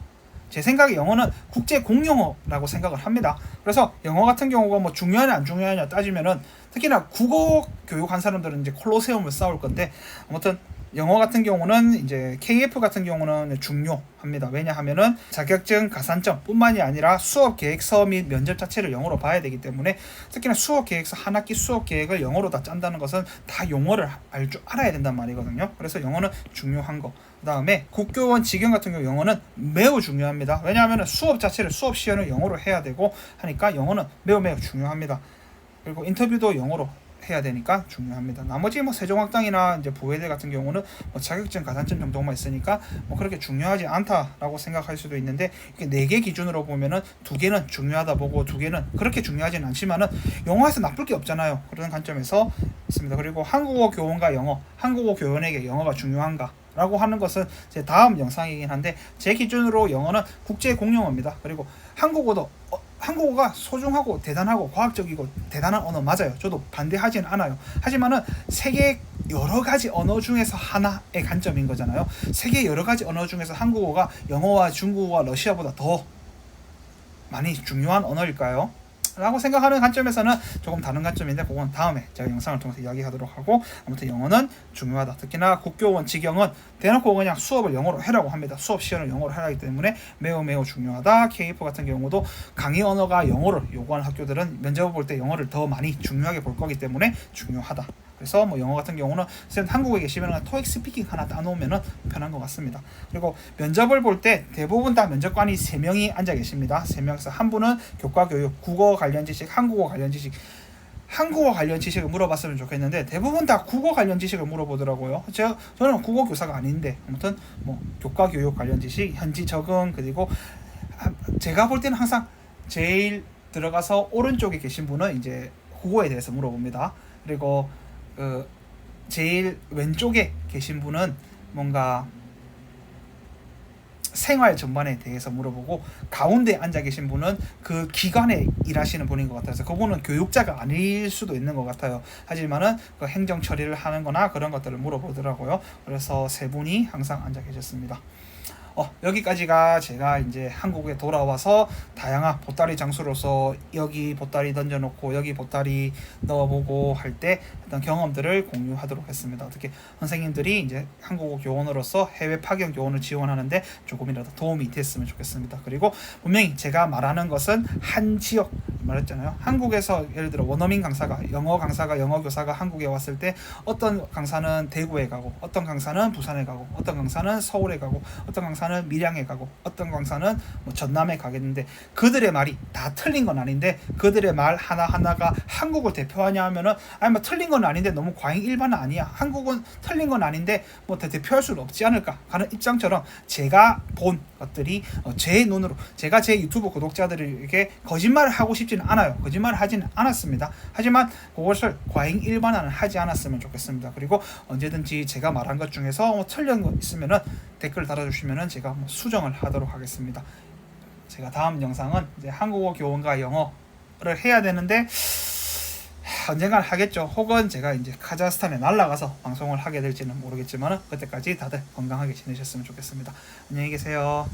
제 생각에 영어는 국제 공용어라고 생각을 합니다. 그래서 영어 같은 경우가 뭐 중요하냐 안 중요하냐 따지면은, 특히나 국어 교육한 사람들은 이제 콜로세움을 쌓을 건데, 아무튼 영어 같은 경우는 이제 KF 같은 경우는 중요합니다. 왜냐하면은 자격증 가산점 뿐만이 아니라 수업 계획서 및 면접 자체를 영어로 봐야 되기 때문에, 특히나 수업 계획서 한 학기 수업 계획을 영어로 다 짠다는 것은 다 용어를 알아야 된단 말이거든요. 그래서 영어는 중요한 거. 그 다음에 국교원 직영 같은 경우 영어는 매우 중요합니다. 왜냐하면 수업 자체를 수업 시연을 영어로 해야 되고 하니까 영어는 매우 중요합니다. 그리고 인터뷰도 영어로 해야 되니까 중요합니다. 나머지 뭐 세종학당이나 이제 부회대 같은 경우는 뭐 자격증 가산점 정도만 있으니까 뭐 그렇게 중요하지 않다라고 생각할 수도 있는데, 이렇게 4개 기준으로 보면은 2개는 중요하다 보고 2개는 그렇게 중요하지는 않지만은 영어에서 나쁠 게 없잖아요. 그런 관점에서 있습니다. 그리고 한국어 교원과 영어, 한국어 교원에게 영어가 중요한가 라고 하는 것은 제 다음 영상이긴 한데, 제 기준으로 영어는 국제 공용어입니다. 그리고 한국어가 소중하고 대단하고 과학적이고 대단한 언어 맞아요. 저도 반대하진 않아요. 하지만은 세계 여러 가지 언어 중에서 하나의 관점인 거잖아요. 세계 여러 가지 언어 중에서 한국어가 영어와 중국어와 러시아보다 더 많이 중요한 언어일까요? 라고 생각하는 관점에서는 조금 다른 관점인데, 그건 다음에 제가 영상을 통해서 이야기하도록 하고, 아무튼 영어는 중요하다. 특히나 국교원 직영은 대놓고 그냥 수업을 영어로 해라고 합니다. 수업 시연을 영어로 하기 때문에 매우 중요하다. KF 같은 경우도 강의 언어가 영어를 요구하는 학교들은 면접을 볼 때 영어를 더 많이 중요하게 볼 거기 때문에 중요하다. 그래서 뭐 영어 같은 경우는 한국에 계시면 토익 스피킹 하나 따놓으면 편한 것 같습니다. 그리고 면접을 볼 때 대부분 다 면접관이 3명이 앉아 계십니다. 3명에서 한 분은 교과교육, 국어 관련 지식, 한국어 관련 지식을 물어봤으면 좋겠는데, 대부분 다 국어 관련 지식을 물어보더라고요. 저는 국어 교사가 아닌데, 아무튼 뭐 교과교육 관련 지식, 현지 적응, 그리고 제가 볼 때는 항상 제일 들어가서 오른쪽에 계신 분은 이제 국어에 대해서 물어봅니다. 그리고 제일 왼쪽에 계신 분은 뭔가 생활 전반에 대해서 물어보고, 가운데 앉아 계신 분은 그 기관에 일하시는 분인 것 같아서 그분은 교육자가 아닐 수도 있는 것 같아요. 하지만은 그 행정 처리를 하는 거나 그런 것들을 물어보더라고요. 그래서 3분이 항상 앉아 계셨습니다. 여기까지가 제가 이제 한국에 돌아와서 다양한 보따리 장수로서 여기 보따리 던져놓고 여기 보따리 넣어보고 할 때 어떤 경험들을 공유하도록 했습니다. 어떻게 선생님들이 이제 한국어 교원으로서 해외 파견 교원을 지원하는데 조금이라도 도움이 됐으면 좋겠습니다. 그리고 분명히 제가 말하는 것은 한 지역 말했잖아요. 한국에서 예를 들어 원어민 강사가 영어 교사가 한국에 왔을 때 어떤 강사는 대구에 가고, 어떤 강사는 부산에 가고, 어떤 강사는 서울에 가고, 어떤 강사는 밀양에 가고, 어떤 강사는 뭐 전남에 가겠는데, 그들의 말이 다 틀린 건 아닌데 그들의 말 하나하나가 한국을 대표하냐 하면은 아니 뭐 틀린 건 아닌데 너무 과잉 일반은 아니야. 한국은 틀린 건 아닌데 뭐 대표할 수는 없지 않을까 하는 입장처럼, 제가 본 것들이 제 눈으로, 제가 제 유튜브 구독자들에게 거짓말을 하고 싶지는 않아요. 거짓말을 하지는 않았습니다. 하지만 그것을 과잉 일반화는 하지 않았으면 좋겠습니다. 그리고 언제든지 제가 말한 것 중에서 틀린 거 있으면은 댓글 달아주시면은 제가 수정을 하도록 하겠습니다. 제가 다음 영상은 이제 한국어 교원과 영어를 해야 되는데 언젠간 하겠죠. 혹은 제가 이제 카자흐스탄에 날아가서 방송을 하게 될지는 모르겠지만, 그때까지 다들 건강하게 지내셨으면 좋겠습니다. 안녕히 계세요.